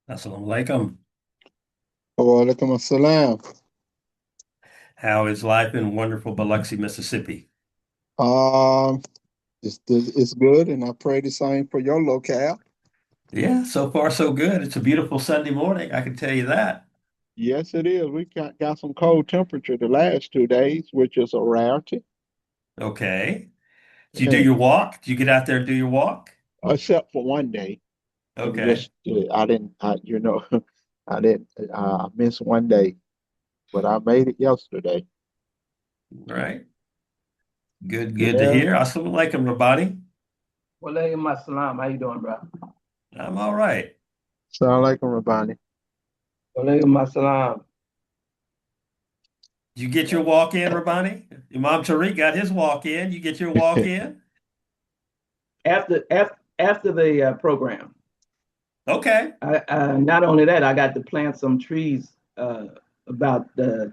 Assalamu alaikum. Walaikum assalam. How is life in wonderful Biloxi, Mississippi? Um, it's good, and I pray the same for your locale. Yeah, so far so good. It's a beautiful Sunday morning, I can tell you that. Yes, it is. We got some cold temperature the last 2 days, which is a rarity. Okay. Did you do your walk? Did you get out there and do your walk? Except for one day, and Okay. just I didn't, I didn't. I missed one day, but I made it yesterday. All right. Good to Yeah, hear. Assalamu alaikum, Rabani. Walaikum assalam. How you doing, bro? I'm all right. sound like a Rabbani. Walaikum assalam. Did you get your walk in, Rabani? Imam Tariq got his walk in. You get your walk in? After the program, Okay. not only that, I got to plant some trees, about 10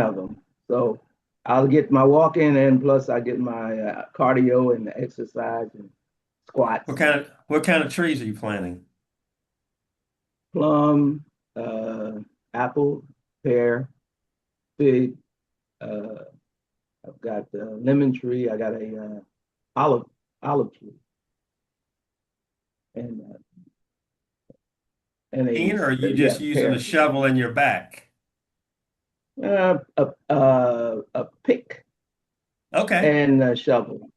of them. So I'll get my walk in, and plus I get my cardio and exercise and What squats, kind of what kind of trees are you planting? plum, uh, apple, pear, fig. Uh, I've got a lemon tree. I got a olive olive tree, and In, or are you yeah, just using a pear. shovel in your back? A pick Okay. and a shovel.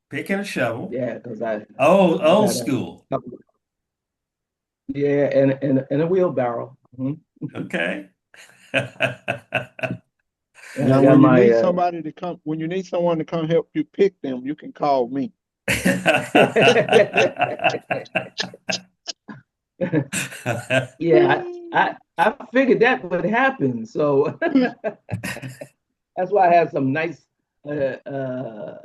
Pick and a shovel. Yeah, because Oh, I old got a school. couple. Yeah, and a wheelbarrow. Mhm. Okay. And I Now, got when you my need somebody to come, when you need someone to come help you pick them, you can call me. yeah. I figured that would happen, so that's why I have some nice uh, uh,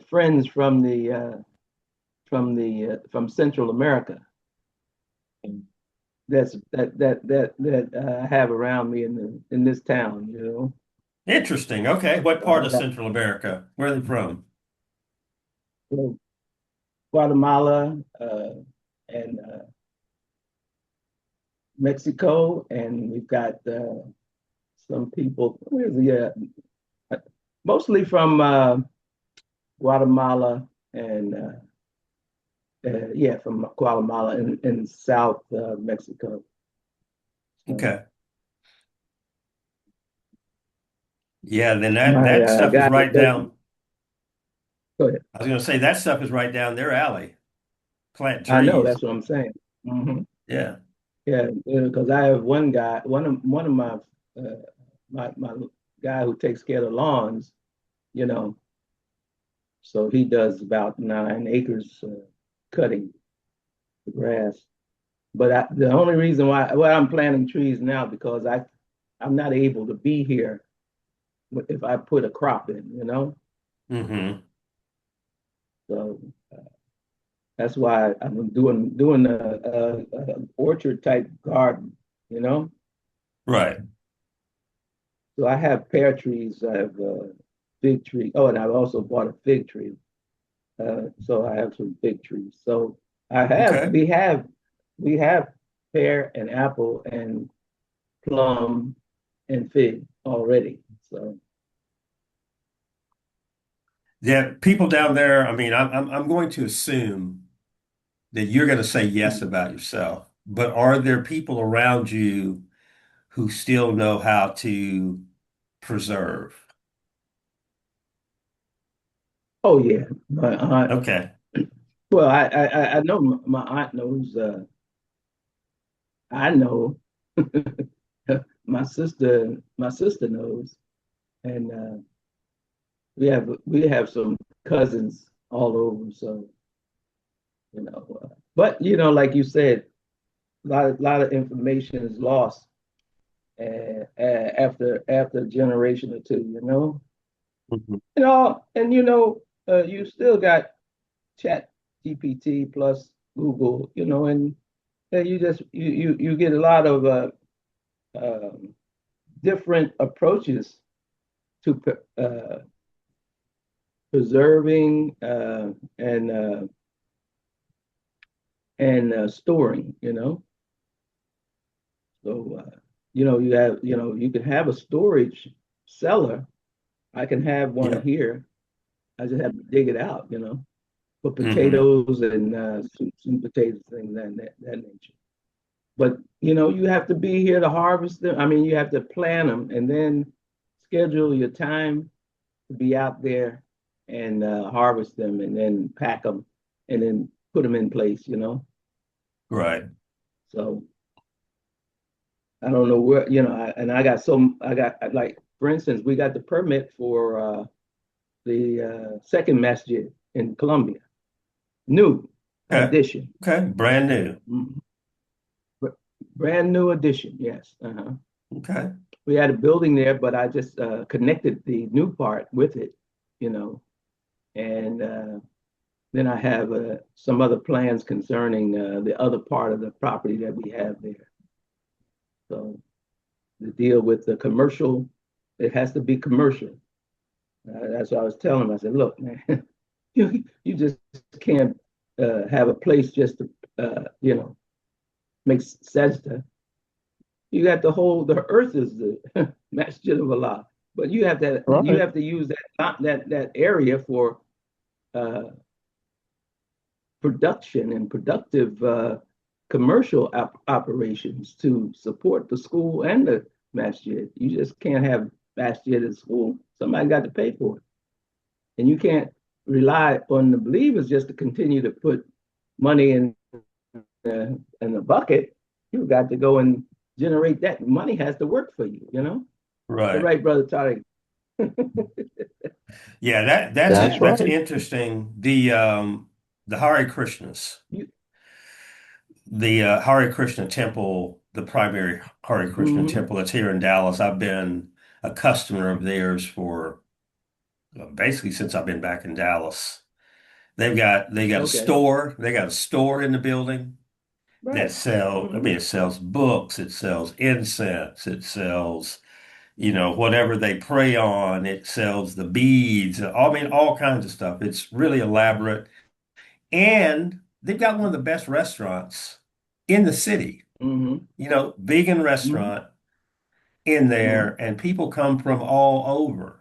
friends from Central America. That I have around me in this town, you know. Interesting. Okay. What So part I of got Central America? Where are they from? well, Guatemala, and Mexico, and we've got some people. Where's the mostly from Guatemala and yeah, from Guatemala and South Mexico. So Okay. Yeah, then that my stuff is guy right that down. go ahead. I was going to say that stuff is right down their alley. Plant I know trees. that's what I'm saying. Hmm. Yeah. Yeah, because I have one guy, one of my guy who takes care of the lawns, you know. So he does about 9 acres cutting the grass. But the only reason why I'm planting trees now because I'm not able to be here if I put a crop in, you know. Hmm. So that's why I'm doing a orchard type garden, you know. Right. So I have pear trees, I have fig tree. Oh, and I've also bought a fig tree. So I have some fig trees. So I have Okay. we have pear and apple and plum and fig already. So Yeah, people down there, I mean, I'm going to assume that you're going to say yes about yourself, but are there people around you who still know how to preserve? oh yeah, my aunt. Okay. Well, I know my aunt knows. I know my sister knows, and we have some cousins all over. So but like you said, a lot of information is lost after a generation or two. Mhm. And you still got Chat GPT plus Google. And you get a lot of um, different approaches to preserving and and storing, you know. So, you can have a storage cellar. I can have one Yep. here. I just have to dig it out, you know, for Hmm. potatoes and sweet potatoes, things that nature. But, you have to be here to harvest them. I mean, you have to plant them and then schedule your time to be out there and harvest them and then pack them and then put them in place, you know. Right. So I don't know where, and I got like, for instance, we got the permit for the second masjid in Colombia, new Okay. addition. Okay. Brand new. Mhm. Brand new addition, yes. Uh-huh. Okay. We had a building there, but I just connected the new part with it, you know, and then I have some other plans concerning the other part of the property that we have there. So the deal with the commercial, it has to be commercial. That's what I was telling him. I said, look, man, you just can't have a place just to, make sajda. You got the earth is the masjid of Allah, but you Right. have to use that area for uh, production and productive commercial operations to support the school and the masjid. You just can't have masjid at school. Somebody got to pay for it. And you can't rely on the believers just to continue to put money in the bucket. You got to go and generate that. Money has to work for you, you know? You're Right. right, Brother Tariq. Yeah, That's that's right. interesting. The Hare Krishnas, You, the Hare Krishna temple, the primary Hare Krishna mm-hmm. temple that's here in Dallas. I've been a customer of theirs for basically since I've been back in Dallas. Okay, they got a store in the building that right. I Mm-hmm. mean, it sells books, it sells incense, it sells, whatever they pray on, it sells the beads, I mean, all kinds of stuff. It's really elaborate. And they've got one of the best restaurants in the city, Mm-hmm. vegan Mm-hmm. restaurant in Mm-hmm. there, and people come from all over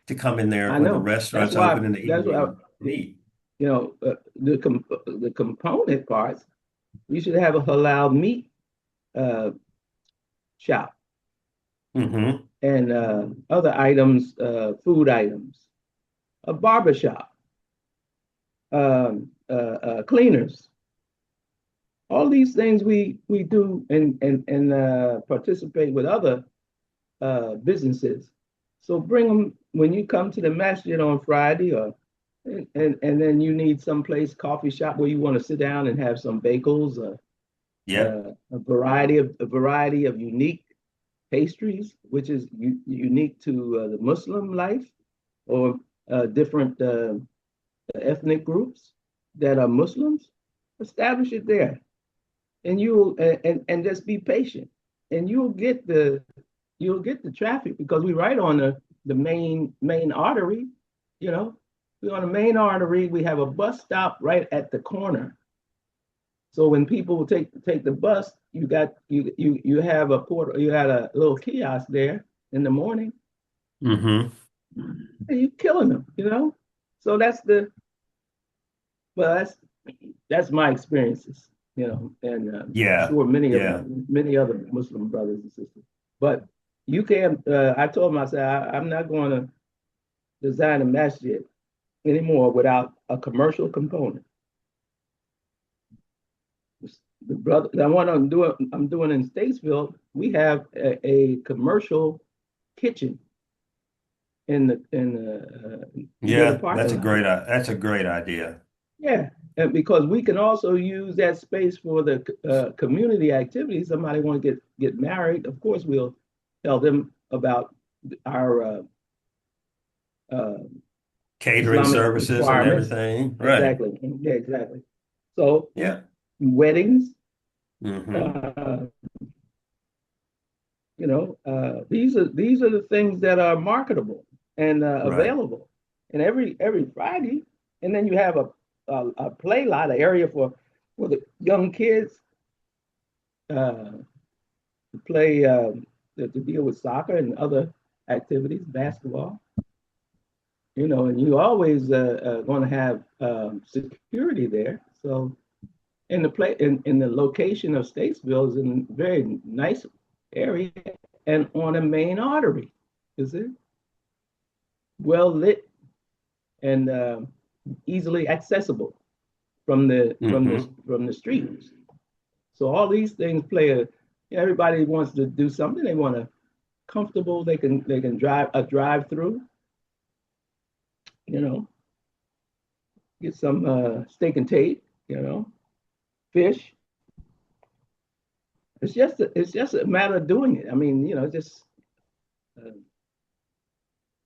to come in there I when the know. restaurant's open in the That's why, evening and eat. the component parts, you should have a halal meat uh, shop Hmm. and other items, food items, a barber shop, cleaners. All these things we do and participate with other businesses. So bring them when you come to the masjid on Friday, or and then you need some place, coffee shop where you want to sit down and have some bagels, Yep. a variety of unique pastries, which is unique to the Muslim life or different ethnic groups that are Muslims. Establish it there, and and just be patient, and you'll get the traffic because we right on the main artery, you know. We're on the main artery. We have a bus stop right at the corner. So when people take the bus, you have you had a little kiosk there in the morning, Hmm. and you're killing them, you know. So well, that's my experiences, you know, and I'm Yeah. sure Yeah. many other Muslim brothers and sisters. But you can't. I told them, I said, I'm not going to design a masjid anymore without a commercial component. The brother, the one I'm doing in Statesville, we have a commercial kitchen in the near the Yeah. parking lot. That's a great idea. Yeah, and because we can also use that space for the community activities. Somebody want to get married, of course we'll tell them about our uh, Catering Islamic services and requirements. everything. Right. Exactly. Yeah, exactly. So Yeah. weddings, Hmm. uh, these are the things that are marketable and Right. available. And every Friday, and then you have a play lot, an area for Well, the young kids uh, play to deal with soccer and other activities, basketball. And you always going to have security there. So, in the location of Statesville is in a very nice area and on a main artery. Is it well lit and easily accessible from the streets? So all these things play a. Everybody wants to do something. They want to comfortable. They can drive through. Get some steak and tape. Fish. It's just a matter of doing it. I mean, uh,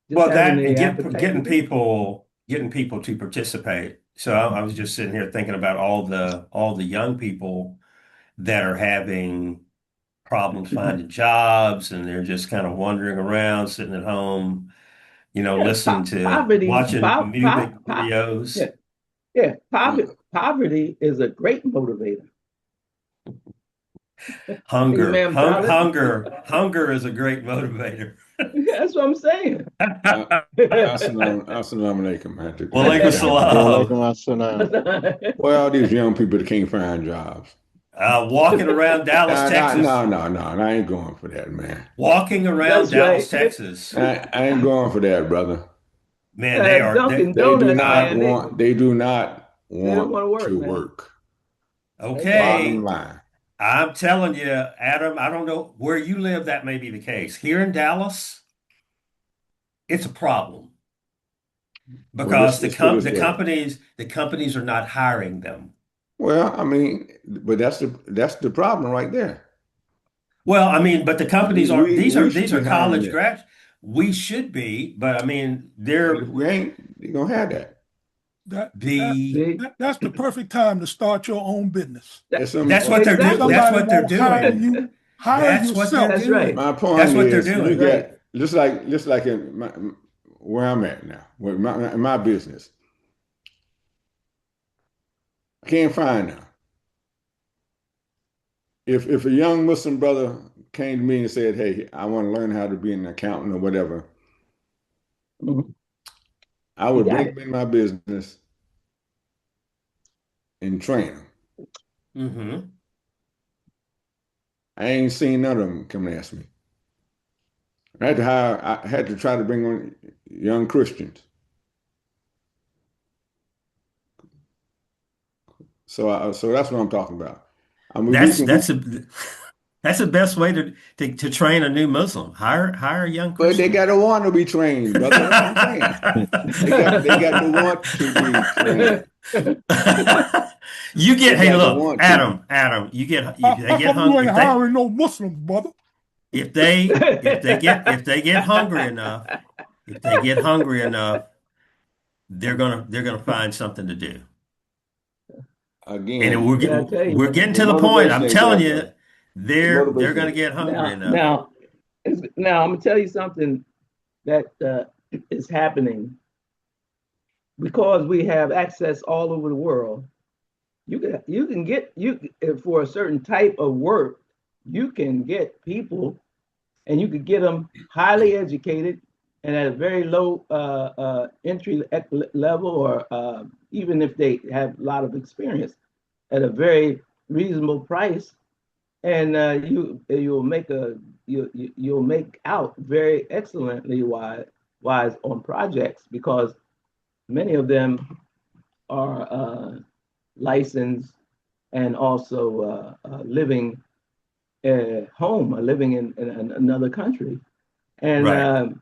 Well, having that and the appetite to do it. getting people to participate. So I was just sitting here thinking about all the young people that are having problems finding jobs, and they're just kind of wandering around, sitting at home, Yeah, listening to poverty, watching music videos. yeah, yeah. Poverty is a great motivator. Hey, Hunger, ma'am, Charlotte. hunger is a great motivator. That's what I'm saying. Uh, Assalamu alaikum, man. Walaikum Walaikum salam. assalam. Well, all these young people that can't find jobs. Walking around Dallas, No, Texas. no, no, no, no. I ain't going for that, man. Walking around That's Dallas, right. Texas. I ain't going for that, brother. Man, they are. Dunkin' They do Donuts, not man. want. They do not They don't want want to work, to man. work. Okay. Bottom line. I'm telling you, Adam, I don't know where you live, that may be the case. Here in Dallas, it's a problem Well, because let's put it this way. the companies are not hiring them. Well, I mean, but that's the problem right there. Well, I mean, but the companies aren't, We these should are be hiring college them. grads. We should be, but I mean, But they're if we ain't, they gonna have that. That that the See, that's the perfect time to start your own business. There's some. that's what they're If doing. exactly. That's somebody what they're won't hire doing. you, hire That's what they're yourself. That's right. doing. My That's point what they're is, That's you doing. right. got just like in where I'm at now, with my business. I can't find now. If a young Muslim brother came to me and said, "Hey, I want to learn how to be an accountant or whatever," Mhm. I You would got bring it. him in my business and train him. Hmm. I ain't seen none of them come and ask me. I had to try to bring on young Christians. So that's what I'm talking about. I mean, we That's can, that's a that's the best way to train a new Muslim. Hire a young but they got Christian. to want to be trained, brother. That's what I'm saying. They got to want to be trained. You get, They hey, got to look, want to. Adam, you get if they How get come you hung ain't hiring no Muslims, brother? if they get hungry enough, if they get hungry enough, they're gonna find something to do. And Again, Yeah, I tell you, we're getting the to the point. motivation I'm ain't telling there, you, brother. The they're motivation gonna ain't get there. hungry now, enough. now, now I'm gonna tell you something that is happening because we have access all over the world. You can get for a certain type of work, you can get people, and you could get them highly educated and at a very low entry level, or even if they have a lot of experience, at a very reasonable price, and you'll make you'll make out very excellently wise on projects because many of them are licensed and also living home or living in another country, and Right.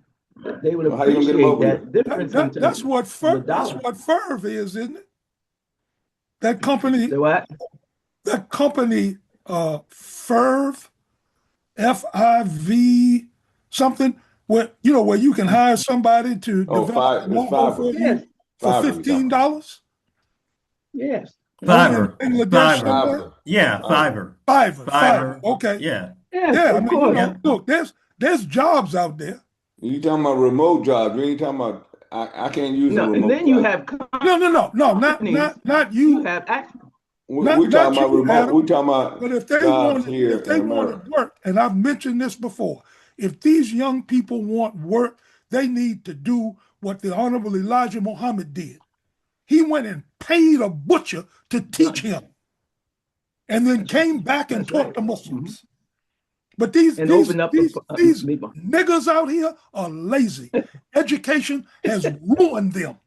they would So how you gonna get them appreciate over here? that difference in That's terms what of the That's dollar. what Ferv is, isn't it? That So what? company, Ferv, FIV, something where you can hire somebody to Oh, develop a it's logo Fiverr. for you Yes, for Fiverr you talking about. $15 yes, over in Fiverr, Bangladesh Fiverr. somewhere. Fiverr. Yeah, Fiverr. Fiverr. Fiverr. Fiverr. Okay, Yeah. yes, yeah. I of mean, course. Yep. look, there's jobs out there. You talking about remote jobs. You ain't talking about I can't use a No, and remote then you job. have No, companies. not You you. have actual. We talking not about you, remote. Adam. We talking about But jobs here if in they wanted America. work, and I've mentioned this before, if these young people want work, they need to do what the Honorable Elijah Muhammad did. He went and paid a butcher to teach Right. him, and then came back and That's taught right. the Hmm. Muslims. But these And these open up these these people. niggas out here are lazy. Education has ruined them.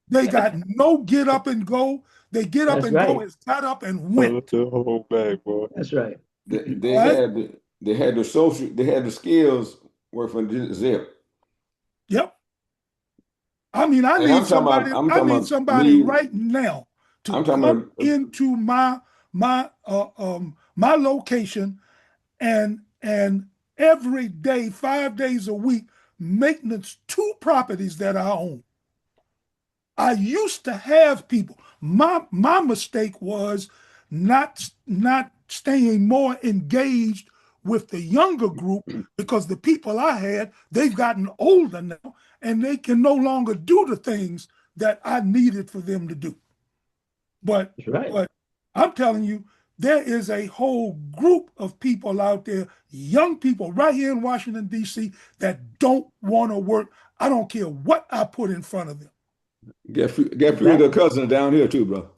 They got no get up and go. They get up That's and go right. and got up and Oh, went. the whole bag, boy. That's right. They All right. had the social. They had the skills work for zip. Yep. I mean, And I'm talking about. I'm I talking need about somebody leave. right now to I'm talking come about. into my location and every day, 5 days a week, maintenance 2 properties that I own. I used to have people. My mistake was not staying more engaged with the younger group because the people I had, they've gotten older now and they can no longer do the things that I needed for them to do. But That's right. but I'm telling you, there is a whole group of people out there, young people right here in Washington, D.C., that don't want to work. I don't care what I put in front of them. Get few of their Exactly. cousins down here too, bro.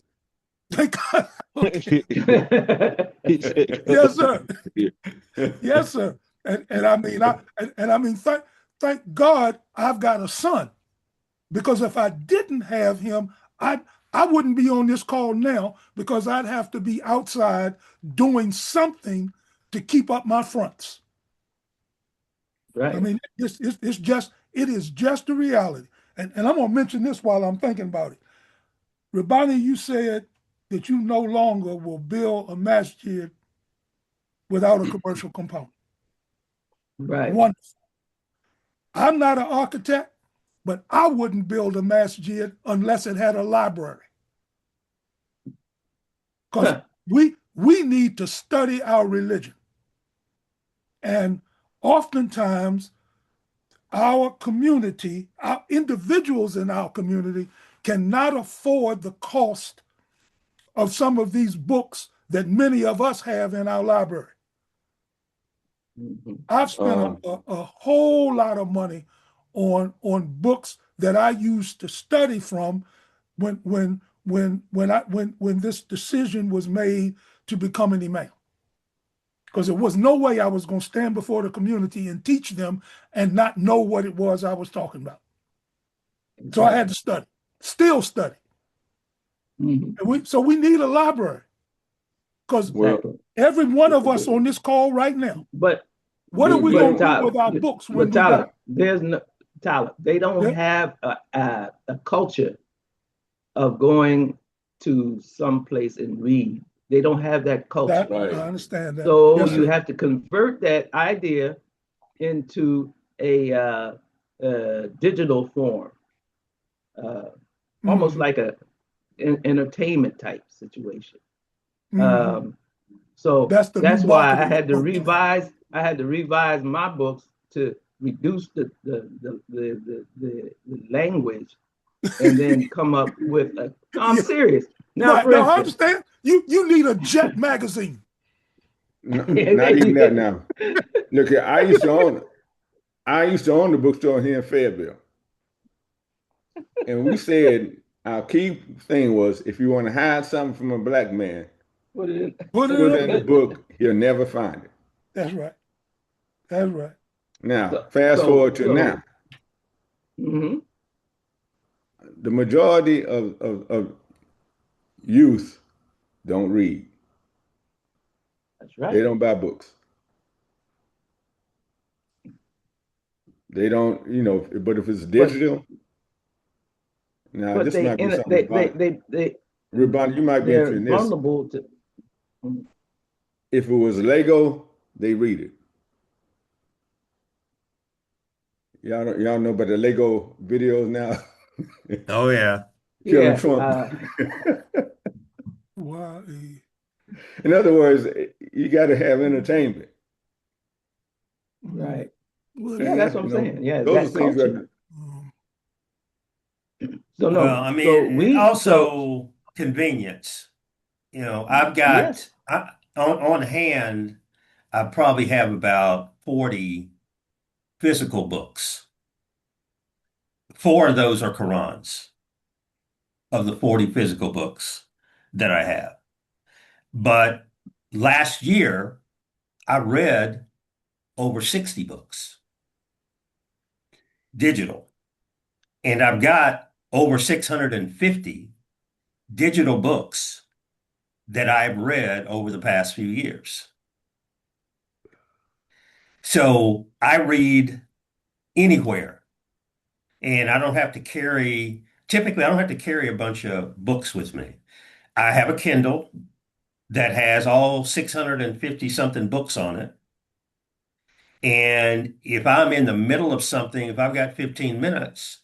They got, okay. He said, Yes, sir. yeah. Yes, sir. And I mean, I mean, thank God I've got a son, because if I didn't have him, I wouldn't be on this call now because I'd have to be outside doing something to keep up my fronts. I Right. mean, it is just a reality. And I'm gonna mention this while I'm thinking about it. Rabani, you said that you no longer will build a masjid without a commercial component. Right. Wonderful. I'm not an architect, but I wouldn't build a masjid unless it had a library. Because we need to study our religion. And oftentimes our community, our individuals in our community cannot afford the cost of some of these books that many of us have in our library. Mm-hmm. I've spent a whole lot of money on books that I used to study from when this decision was made to become an imam. Because there was no way I was going to stand before the community and teach them and not know what it was I was talking about. So I had to study, still study. Mm-hmm. So we need a library, because Exactly. every one of us on this call right now, But what are we going to do Tyler, with our books when but we die? there's no Tyler. They don't Yeah. have a culture of going to some place and read. They don't have that culture. Right. I understand that. So Yes, you sir. have to convert that idea into a digital form, almost like an entertainment type situation. So That's the new why I marketing had to approach. revise. I had to revise my books to reduce the language, and then come up with a. No, I'm Yeah. serious. Now, No, for I instance, understand. You need a Jet magazine. No, not even that now. Look here, I used to own the bookstore here in Fayetteville. And we said our key thing was if you want to hide something from a black man, Put it in. Put put it it in the up. book, he'll never find it. That's right. That's right. Now, fast So, forward to now. mhm. The majority of youth don't read. That's right. They don't buy books. They don't, but if it's digital, now But this might be something Rebond, you might be they're interested in this. vulnerable to. If it was Lego, they read it. Y'all know about the Lego videos now. Oh yeah. Killing Yeah. Trump. Why? In other words, you got to have entertainment. Right. Well, Yeah, that's what I'm saying. Yeah, those that are things culture. that So Well, no. I So mean, we. So also convenience. Yes. On hand, I probably have about 40 physical books. Four of those are Qurans of the 40 physical books that I have. But last year, I read over 60 books digital, and I've got over 650 digital books that I've read over the past few years. So I read anywhere, and typically, I don't have to carry a bunch of books with me. I have a Kindle that has all 650 something books on it. And if I'm in the middle of something, if I've got 15 minutes,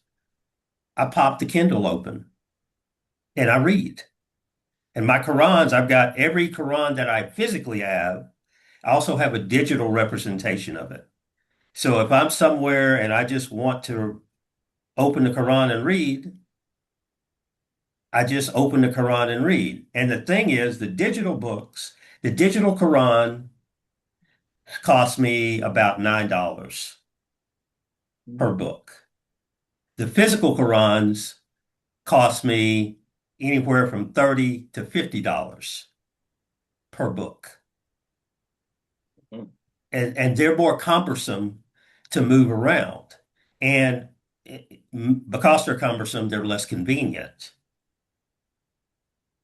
I pop the Kindle open and I read. And my Qurans, I've got every Quran that I physically have. I also have a digital representation of it. So if I'm somewhere and I just want to open the Quran and read, I just open the Quran and read. And the thing is, the digital Quran cost me about $9 per book. The physical Qurans cost me anywhere from $30 to $50 per book. Mhm. And they're more cumbersome to move around. And because they're cumbersome, they're less convenient.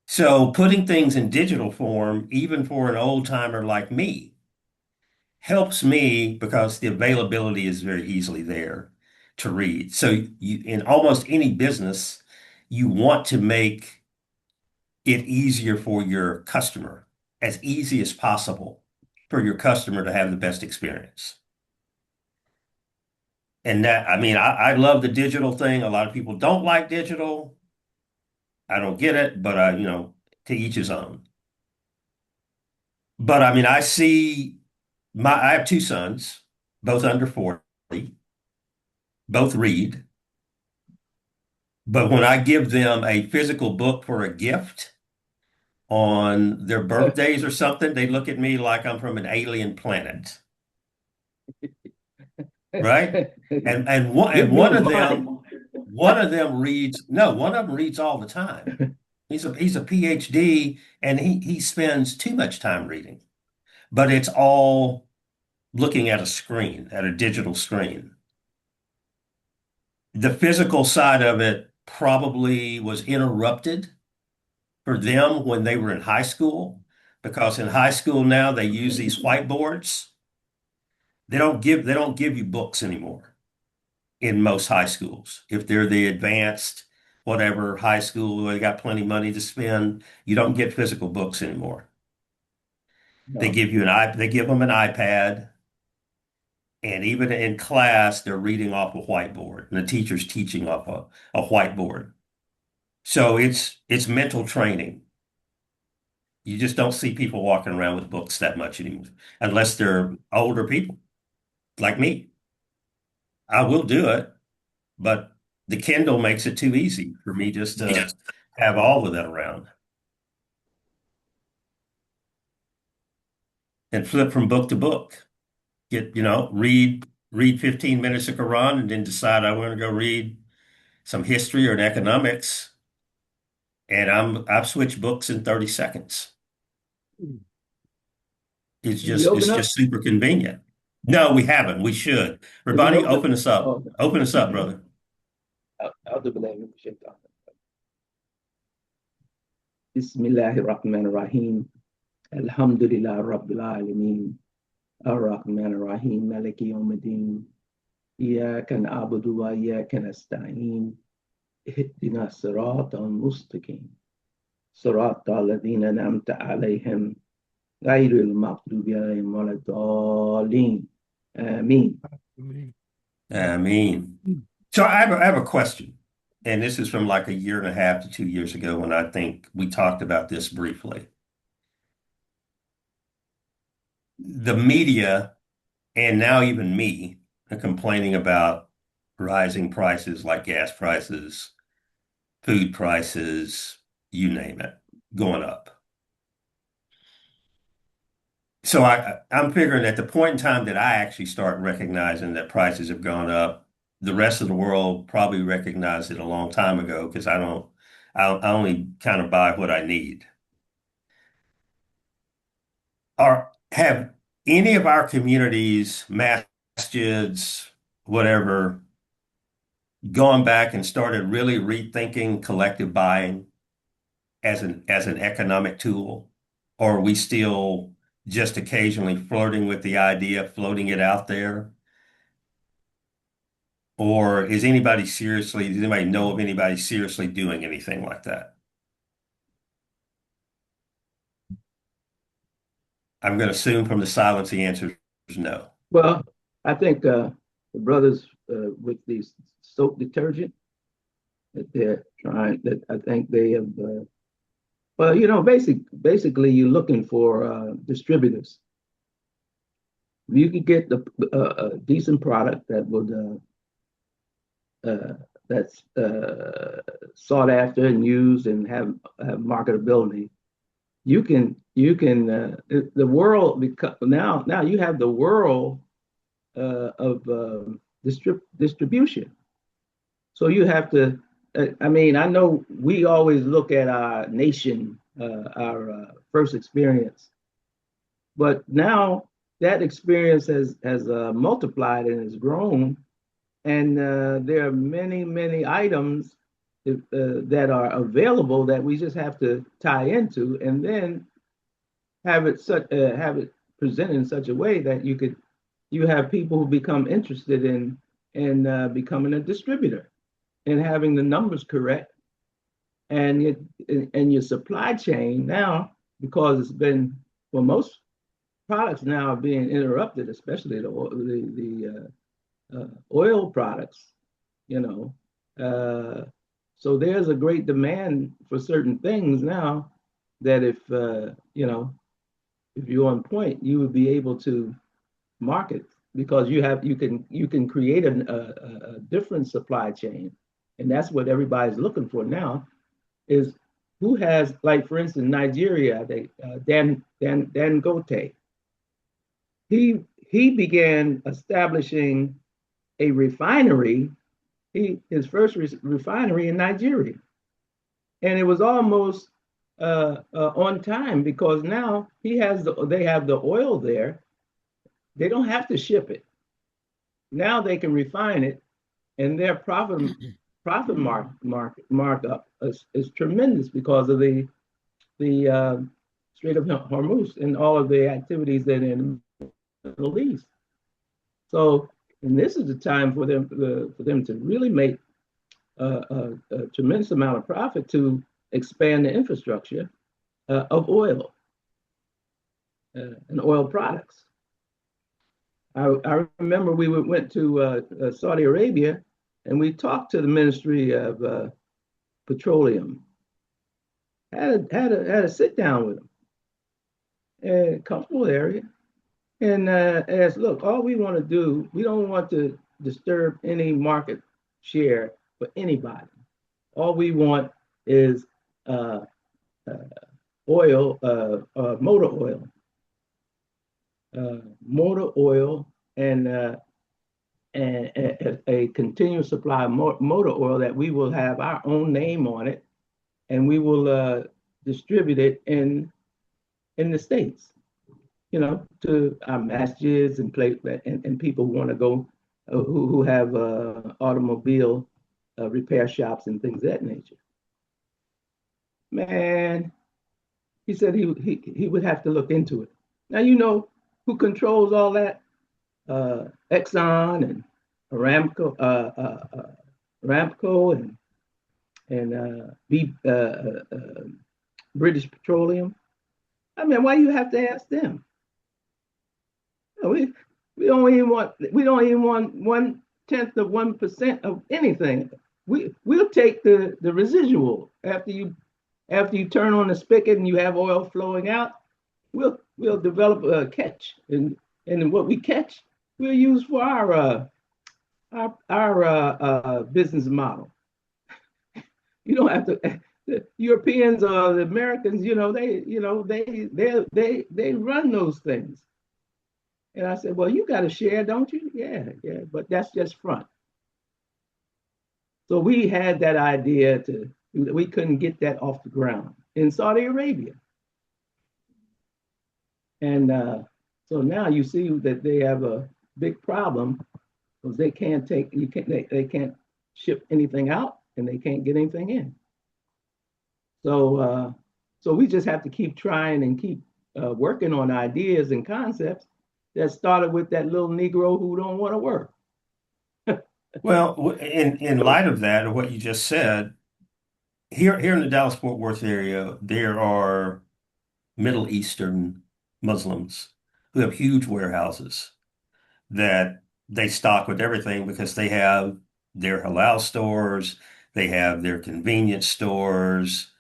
So putting things in digital form, even for an old timer like me, helps me because the availability is very easily there to read. So in almost any business, you want to make it easier for your customer, as easy as possible for your customer to have the best experience. And I love the digital thing. A lot of people don't like digital. I don't get it, but to each his own. But I have two sons, both under 40, both read. But when I give them a physical book for a gift on their birthdays or something, they look at me like I'm from an alien planet, right? And one Give and me one the of money. them one of them reads no, one of them reads all the time. He's a PhD and he spends too much time reading, but it's all looking at a screen, at a digital screen. The physical side of it probably was interrupted for them when they were in high school, because in high school now they use these whiteboards. They don't give you books anymore in most high schools. If they're the advanced, whatever high school, where they got plenty of money to spend, you don't get physical books anymore. No. They give them an iPad, and even in class, they're reading off a whiteboard, and the teacher's teaching off a whiteboard. So it's mental training. You just don't see people walking around with books that much anymore, unless they're older people like me. I will do it, but the Kindle makes it too easy for me just to have all of that around and flip from book to book. Read 15 minutes of Quran and then decide I want to go read some history or an economics, and I've switched books in 30 seconds. It's Did we just it's open up? just super convenient. No, we haven't. We should. Did we Rabani, open up? open us up. Oh, Open us up, brother. أعوذ بالله من الشيطان. بسم الله الرحمن الرحيم. الحمد لله رب العالمين. الرحمن الرحيم. مالك يوم الدين. إياك نعبد وإياك نستعين. اهدنا الصراط المستقيم. صراط الذين أنعمت عليهم غير المغضوب عليهم ولا الضالين. آمين. I mean, so I have a question, and this is from like a year and a half to 2 years ago when I think we talked about this briefly. The media, and now even me, are complaining about rising prices like gas prices, food prices, you name it, going up. So I'm figuring at the point in time that I actually start recognizing that prices have gone up, the rest of the world probably recognized it a long time ago because I only kind of buy what I need. Have any of our communities, masjids, whatever, gone back and started really rethinking collective buying as an economic tool? Or are we still just occasionally flirting with the idea, floating it out there? Or does anybody know of anybody seriously doing anything like that? I'm going to assume from the silence the answer is no. Well, I think the brothers with the soap detergent that they're trying, that I think they have, well, basically you're looking for distributors. If you could get a decent product that would that's sought after and used and have marketability, the world now you have the world of distribution. So you have to. I mean, I know we always look at our nation, our first experience, but now that experience has multiplied and has grown, and there are many items that are available that we just have to tie into, and then have it presented in such a way that you have people who become interested in becoming a distributor and having the numbers correct, and your supply chain now, because it's been, well, most products now are being interrupted, especially the oil products, you know. So there's a great demand for certain things now that if if you're on point, you would be able to market because you can create a different supply chain, and that's what everybody's looking for now. Is who has, like, for instance, Nigeria, Dangote. He began establishing a refinery, his first refinery in Nigeria, and it was almost on time because now they have the oil there. They don't have to ship it. Now they can refine it, and their profit markup is tremendous because of the Strait of Hormuz and all of the activities that in the Middle East. So, and this is the time for them to really make a tremendous amount of profit to expand the infrastructure of oil and oil products. I remember we went to Saudi Arabia and we talked to the Ministry of Petroleum. Had a sit down with them in a comfortable area, and asked, look, all we want to do, we don't want to disturb any market share for anybody. All we want is oil, motor oil, and a continuous supply of motor oil that we will have our own name on it, and we will distribute it in the States, to our masjids and people who want to go, who have automobile repair shops and things of that nature. Man, he said he would have to look into it. Now, who controls all that? Exxon and Aramco, and British Petroleum. I mean, why you have to ask them? We don't even want 1/10 of 1% of anything. We'll take the residual after you turn on the spigot and you have oil flowing out. We'll develop a catch, and what we catch we'll use for our business model. You don't have to. the Europeans or the Americans, they run those things. And I said, well, you got to share, don't you? Yeah, yeah, but that's just front. So we had that idea we couldn't get that off the ground in Saudi Arabia. And so now you see that they have a big problem because they can't they can't ship anything out and they can't get anything in. So we just have to keep trying and keep working on ideas and concepts that started with that little Negro who don't want to work. Well, in light of that, or what you just said, here in the Dallas-Fort Worth area, there are Middle Eastern Muslims who have huge warehouses that they stock with everything because they have their halal stores, they have their convenience stores,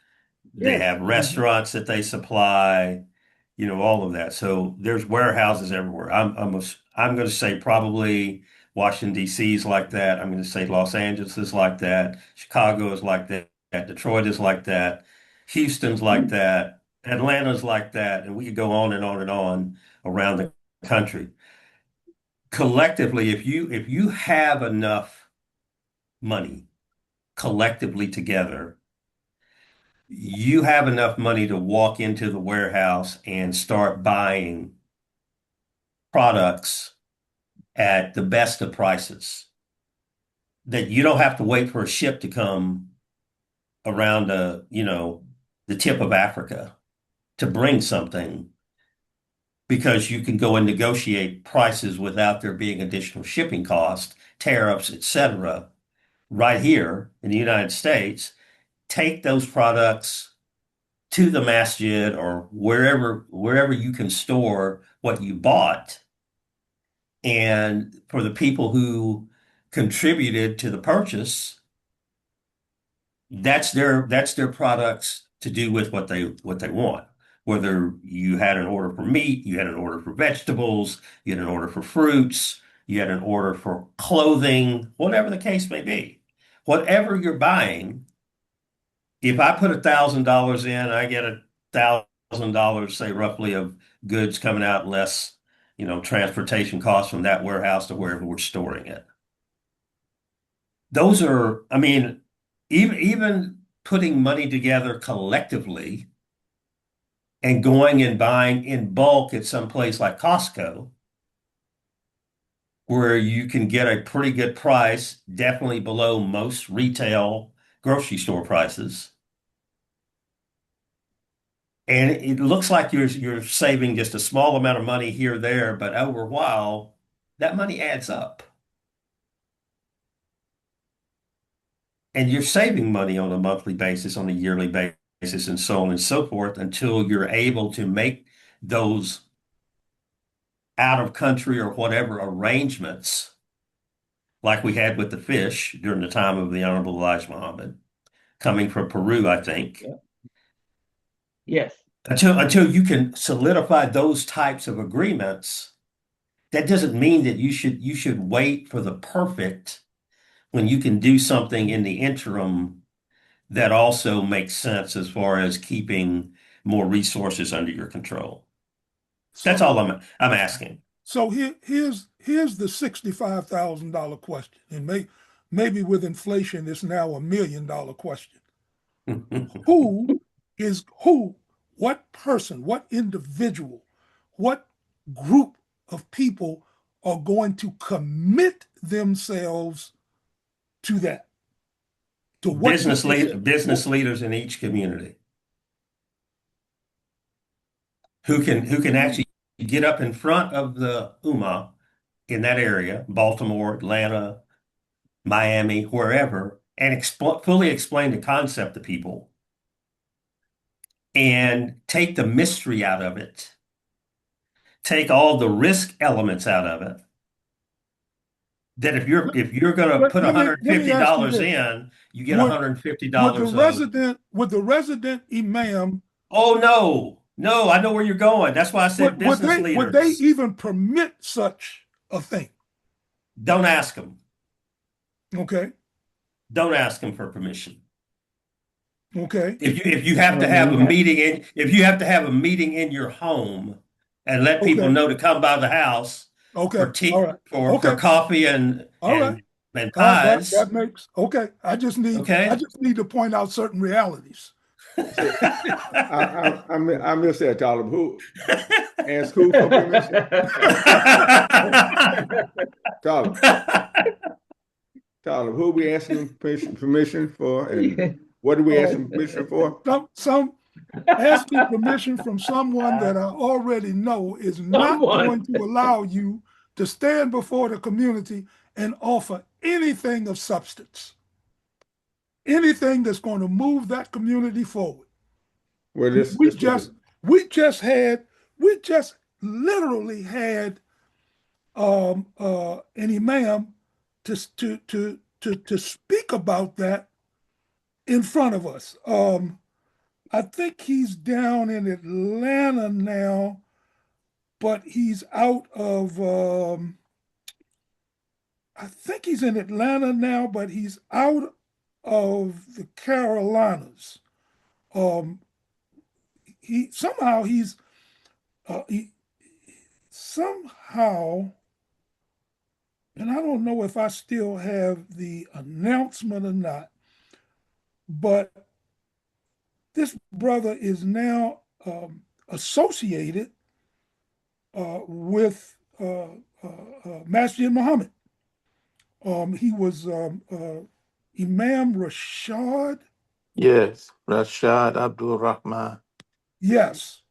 they Yes. have restaurants that they supply, all of that. So there's warehouses everywhere. I'm going to say probably Washington, D.C. is like that. I'm going to say Los Angeles is like that. Chicago is like that. Detroit is like that. Houston's like that. Atlanta's like that. And we could go on and on and on around the country. Collectively, if you have enough money collectively together, you have enough money to walk into the warehouse and start buying products at the best of prices that you don't have to wait for a ship to come around the tip of Africa to bring something because you can go and negotiate prices without there being additional shipping costs, tariffs, etc. right here in the United States. Take those products to the masjid or wherever you can store what you bought. And for the people who contributed to the purchase, that's their products to do with what they want. Whether you had an order for meat, you had an order for vegetables, you had an order for fruits, you had an order for clothing, whatever the case may be. Whatever you're buying, if I put $1,000 in, I get $1,000, say roughly, of goods coming out less, transportation costs from that warehouse to wherever we're storing it. Those are, I mean, even putting money together collectively and going and buying in bulk at some place like Costco, where you can get a pretty good price, definitely below most retail grocery store prices. And it looks like you're saving just a small amount of money here or there, but over a while, that money adds up. And you're saving money on a monthly basis, on a yearly basis, and so on and so forth until you're able to make those out of country or whatever arrangements, like we had with the fish during the time of the Honorable Elijah Muhammad, coming from Peru, I think. Yeah. Yes. Until you can solidify those types of agreements, that doesn't mean that you should wait for the perfect when you can do something in the interim that also makes sense as far as keeping more resources under your control. That's So all I'm asking. so here's the $65,000 question, and maybe with inflation, it's now $1 million question. Who is who? What person? What individual? What group of people are going to commit themselves to that? To what you just said? Business leaders in each community who can actually get up in front of the Ummah in that area, Baltimore, Atlanta, Miami, wherever, and fully explain the concept to people and take the mystery out of it, take all the risk elements out of it. That if you're going to put Let me ask you $150 this. in, you get Would $150 of. would the resident imam Oh no, no, I know where you're going. That's why I said business would they leaders. even permit such a thing? Don't ask them. Okay. Don't ask them for permission. Okay. If you have to have a meeting in if you have to have a meeting in your home and let people Okay. know to come by the house Okay. for All tea right. for Okay. coffee All right. and That pies, that makes okay. I okay? just need to point out certain realities. So I missed that, Talib. Who asked who for permission? Talib. Talib, who we asking permission for, and what are we Oh, asking permission for? some asking permission from someone that I already know is not Someone. going to allow you to stand before the community and offer anything of substance, anything that's going to move that community forward. Well, We let's put it. just we just had we just literally had an imam to speak about that in front of us. I think he's down in Atlanta now, but he's out of. I think he's in Atlanta now, but he's out of the Carolinas. Um, he somehow, and I don't know if I still have the announcement or not, but this brother is now associated with Masjid Muhammad. He was Imam Rashad. Yes, Rashad Abdul Rahman. Yes.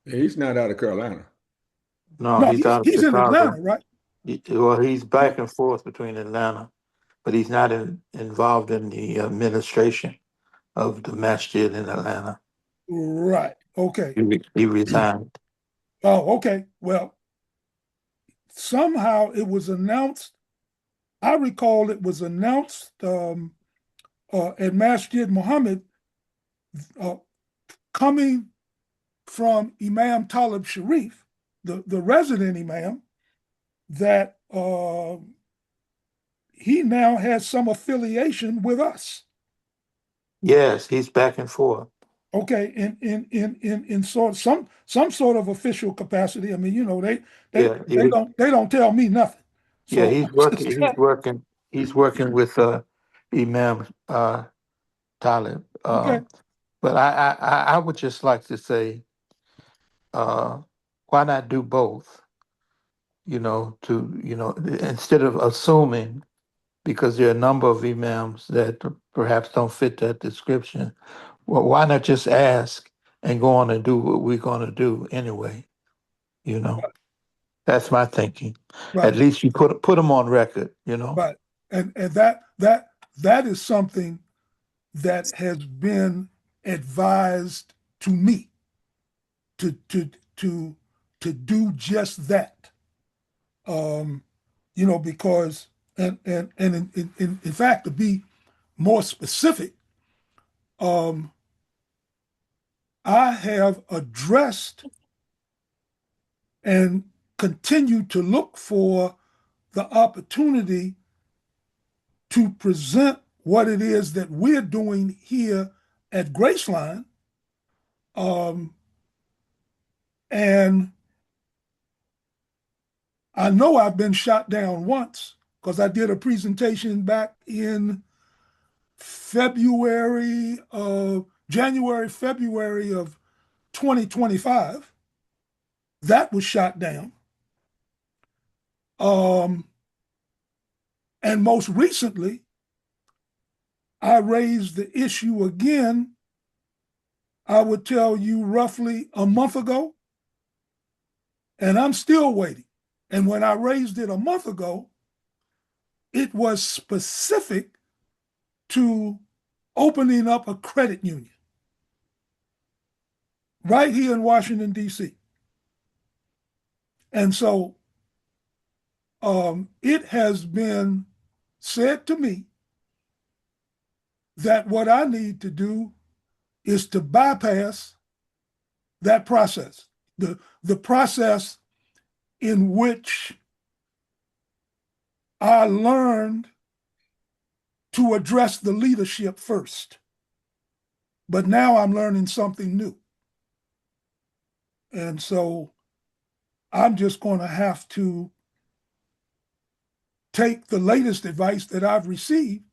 He's not out of Carolina. No, No, he's he's out of he's in Chicago. Atlanta, right? Well, he's back and forth between Atlanta, but he's not involved in the administration of the masjid in Atlanta. Right. Okay. He resigned. Oh, okay. Well, somehow it was announced. I recall it was announced at Masjid Muhammad uh, coming from Imam Talib Sharif, the resident imam, that he now has some affiliation with us. Yes, he's back and forth. Okay, in sort some sort of official capacity. I mean, you know, they Yeah, they don't tell me nothing. yeah, So he's working. He's working with Imam Talib. okay, But I would just like to say, uh, why not do both? Instead of assuming, because there are a number of imams that perhaps don't fit that description. Well, why not just ask and go on and do what we're going to do anyway? You know, that's my thinking. At right, least you put them on record. You know. right, and that is something that has been advised to me to to to to do just that. Um, because and in fact, to be more specific, um, I have addressed and continue to look for the opportunity to present what it is that we're doing here at Graceline. Um, and I know I've been shot down once because I did a presentation back in February of 2025. That was shot down. Um, and most recently, I raised the issue again, I would tell you roughly a month ago, and I'm still waiting. And when I raised it a month ago, it was specific to opening up a credit union right here in Washington, D.C. And so it has been said to me that what I need to do is to bypass that process, the process in which I learned to address the leadership first. but now I'm learning something new. And so I'm just going to have to take the latest advice that I've received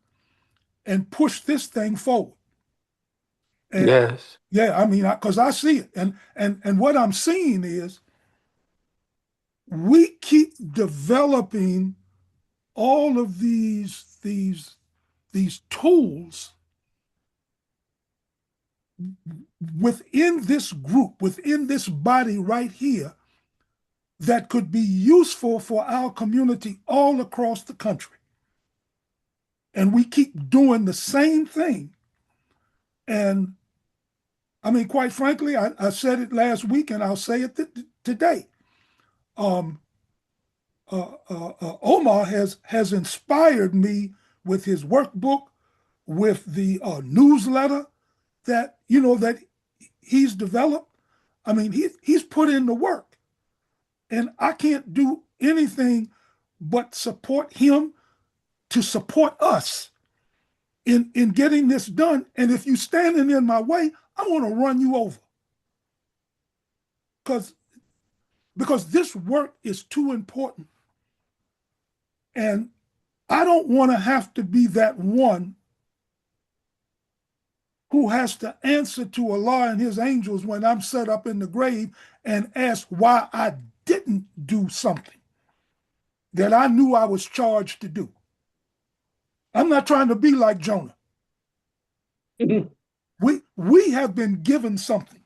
and push this thing forward. And Yes. yeah, I mean, because I see it, and what I'm seeing is we keep developing all of these tools within this group, within this body right here, that could be useful for our community all across the country. And we keep doing the same thing. And I mean, quite frankly, I said it last week and I'll say it today. Um, Omar has inspired me with his workbook, with the newsletter that that he's developed. I mean, he's put in the work, and I can't do anything but support him to support us in getting this done. And if you're standing in my way, I want to run you over because this work is too important, and I don't want to have to be that one who has to answer to Allah and his angels when I'm set up in the grave and ask why I didn't do something that I knew I was charged to do. I'm not trying to be like Jonah. We have been given something.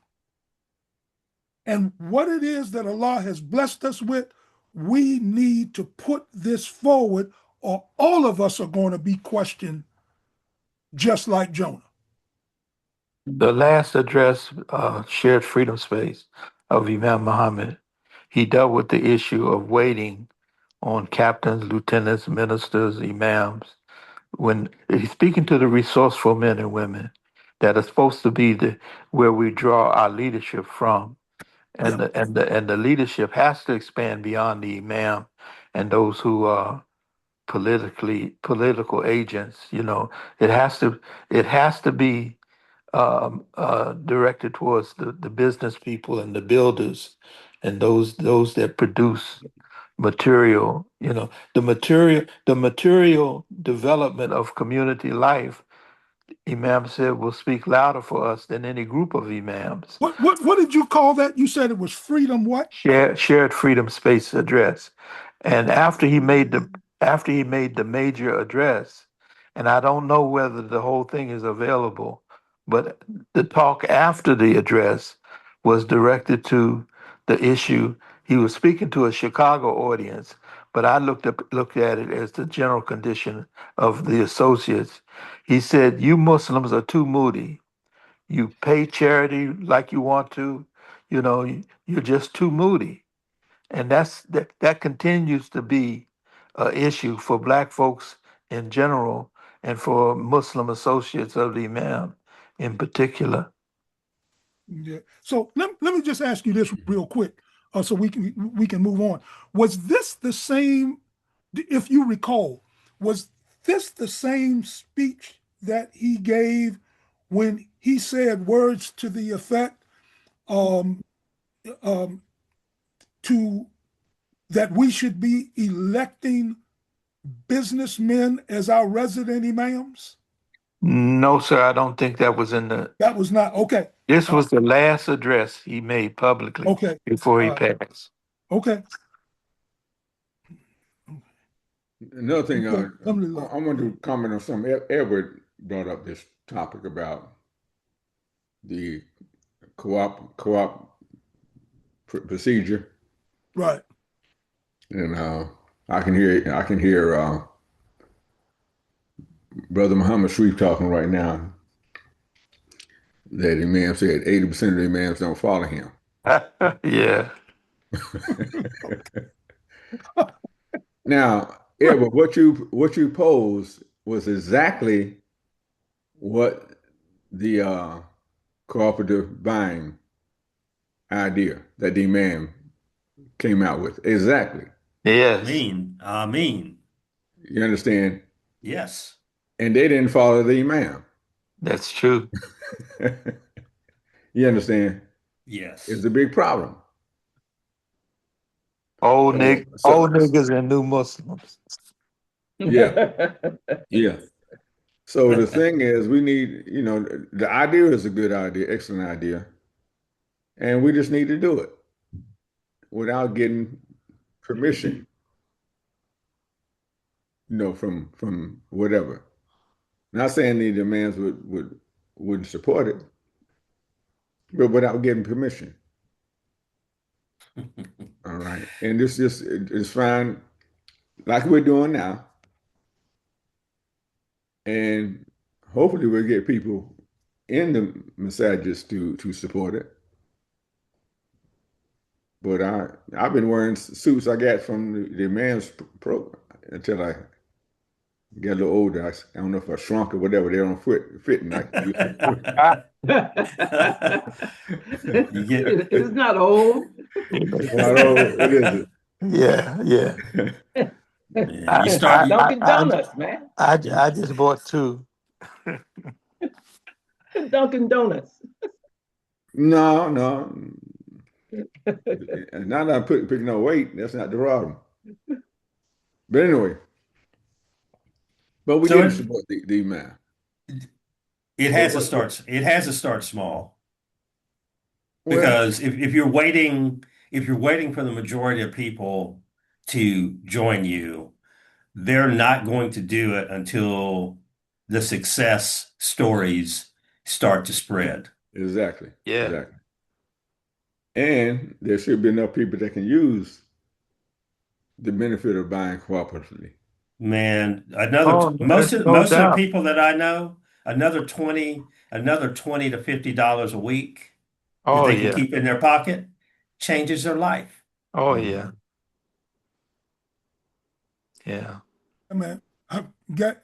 And what it is that Allah has blessed us with, we need to put this forward, or all of us are going to be questioned just like Jonah. The last address, shared freedom space of Imam Muhammad, he dealt with the issue of waiting on captains, lieutenants, ministers, imams. When he's speaking to the resourceful men and women that are supposed to be where we draw our leadership from, and Yep. the leadership has to expand beyond the imam and those who are political agents. It has to be directed towards the business people and the builders and those that produce material. The material development of community life, Imam said, will speak louder for us than any group of imams. What did you call that? You said it was freedom what? Shared freedom space address. And after he made the major address, and I don't know whether the whole thing is available, but the talk after the address was directed to the issue. He was speaking to a Chicago audience, but I looked at it as the general condition of the associates. He said, "You Muslims are too moody. You pay charity like you want to. You're just too moody." And that continues to be an issue for Black folks in general and for Muslim associates of the Imam in particular. Yeah. So let me just ask you this real quick, so we can move on. Was this the same, if you recall, was this the same speech that he gave when he said words to the effect, um, um, to that we should be electing businessmen as our resident imams? No, sir, I don't think that was in the. That was not okay. This Uh, was the last address he made publicly okay. before he passed. Okay. Another thing, Okay. I want to comment on something. Edward brought up this topic about the co-op procedure, Right. and I can hear Brother Muhammad Sharif talking right now that the imam said 80% of the imams don't follow him. Yeah. Now, Edward, what you posed was exactly what the cooperative buying idea that the imam came out with. Exactly. Yes. I mean, You understand? yes. And they didn't follow the imam. That's true. You understand? It's Yes. a big problem. Old So niggas and new Muslims. yeah, yeah. So the thing is, we need, the idea is a good idea, excellent idea, and we just need to do it without getting permission, from whatever. Not saying the demands wouldn't support it, but without getting permission. All right, and this just is fine, like we're doing now, and hopefully we'll get people in the massages to support it. But I've been wearing suits I got from the men's program until I get a little older. I don't know if I shrunk or whatever. They don't fit and I used to. You get It's not old. It's not old. It isn't. Yeah, yeah. yeah, you I, start I, you I, Dunkin' I, Donuts, man. I just bought two. Dunkin' Donuts. No, no. And now that I'm picking up weight, that's not the problem. But anyway, but we so need to support the man. it But has to what start it has to start small well, because if you're waiting for the majority of people to join you, they're not going to do it until the success stories start to spread. exactly, Yeah. exactly. And there should be enough people that can use the benefit of buying cooperatively. Man, Oh, there's no most of the doubt. people that I know, another 20 to $50 a week that Oh they can yeah. keep in their pocket changes their life. Oh yeah. Mhm. Yeah. I mean, I get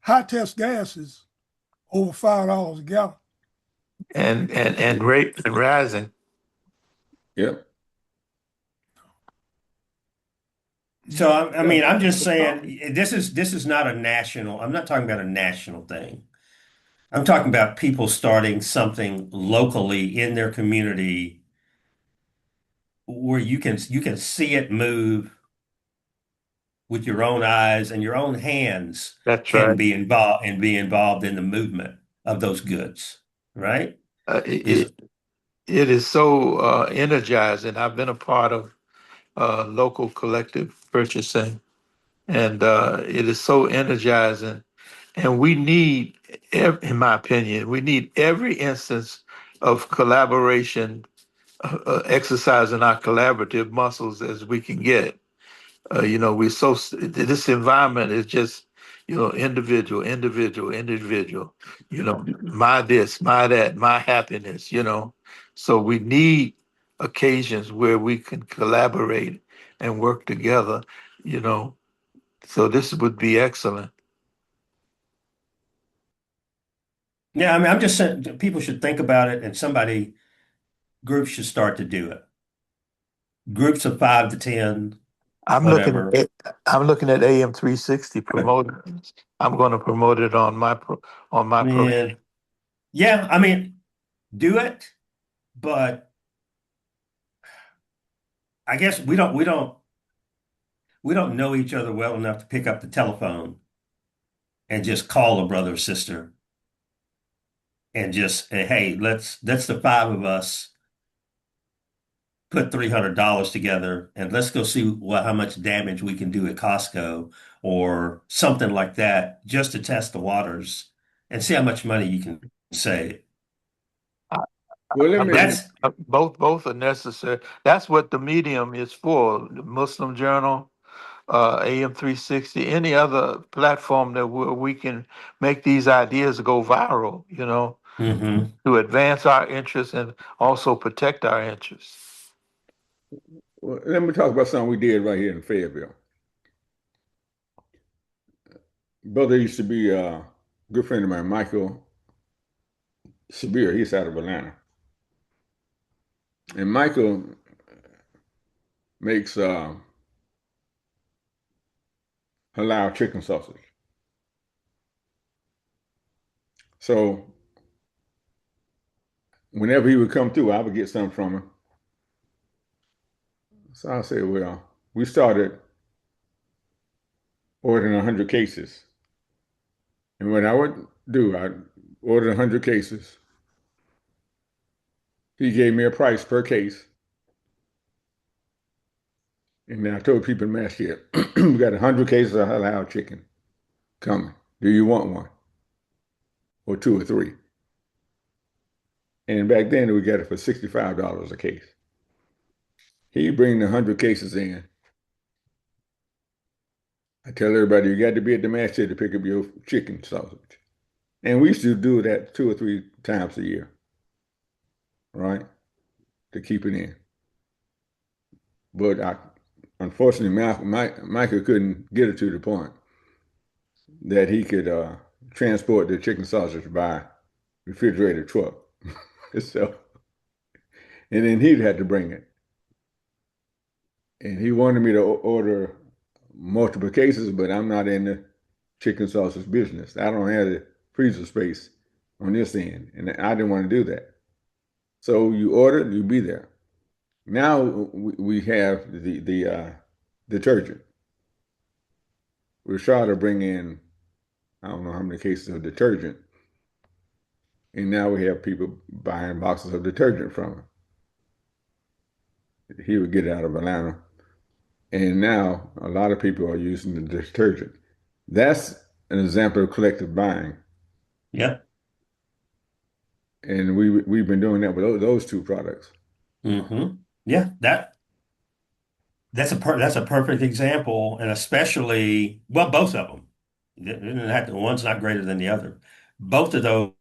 high test gas is over $5 a gallon. And rate and rising. Yep. So I mean, I'm That's just the problem. saying this is not a national. I'm not talking about a national thing. I'm talking about people starting something locally in their community where you can see it move with your own eyes and your own hands That's can right. be involved in the movement of those goods, right? Uh, Is it, it is so energizing. I've been a part of local collective purchasing, and it is so energizing. And we need, in my opinion, we need every instance of collaboration, exercising our collaborative muscles as we can get. We're this environment is just, individual, individual, individual, my this, my that, my happiness, So we need occasions where we can collaborate and work together, you know. So this would be excellent. yeah, I mean, I'm just saying that people should think about it and groups should start to do it. Groups of 5 to 10, I'm looking whatever. at I'm looking at AM 360 promoting. I'm going to promote it on my program. Man, yeah, I mean, do it, but I guess we don't know each other well enough to pick up the telephone and just call a brother or sister and just hey, let's the five of us put $300 together and let's go see how much damage we can do at Costco or something like that just to test the waters and see how much money you can save. I, Well, let I me. believe That's both are necessary. That's what the medium is for. The Muslim Journal, AM 360, any other platform that we can make these ideas go viral, hmm to advance our interests and also protect our interests. Well, let me talk about something we did right here in Fayetteville. Brother used to be a good friend of mine, Michael Sabir. He's out of Atlanta, and Michael makes halal chicken sausage. So whenever he would come through, I would get something from him. So I said, well, we started ordering 100 cases. And what I would do, I ordered 100 cases. He gave me a price per case. And then I told people in mass here, we got 100 cases of halal chicken coming. Do you want one? Or two or three? And back then we got it for $65 a case. He bring the 100 cases in. I tell everybody, you got to be at the mass here to pick up your chicken sausage. And we used to do that 2 or 3 times a year, right? To keep it in. But unfortunately, Michael couldn't get it to the point that he could transport the chicken sausage by refrigerated truck. So, and then he'd had to bring it. And he wanted me to order multiple cases, but I'm not in the chicken sausage business. I don't have the freezer space on this end, and I didn't want to do that. So you order, you be there. Now we have the detergent. We're trying to bring in, I don't know how many cases of detergent, and now we have people buying boxes of detergent from him. He would get it out of Atlanta, and now a lot of people are using the detergent. That's an example of collective buying, Yep. and we've been doing that with those two products. Mm-hmm. Yeah, that's a perfect example, and especially, well, both of them. One's not greater than the other. Both of those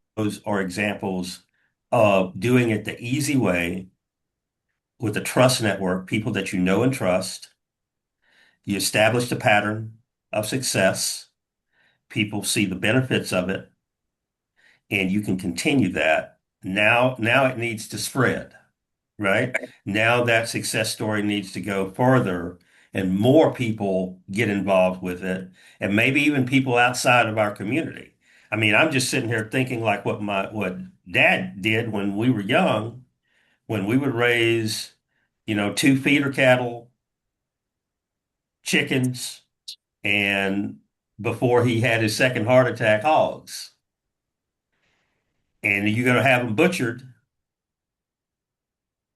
are examples of doing it the easy way with a trust network, people that you know and trust. You establish a pattern of success. People see the benefits of it, and you can continue that. Now it needs to spread, right? Now that success story needs to go further and more people get involved with it, and maybe even people outside of our community. I mean, I'm just sitting here thinking like what dad did when we were young, when we would raise, 2 feeder cattle, chickens, and before he had his second heart attack, hogs. And you're going to have them butchered.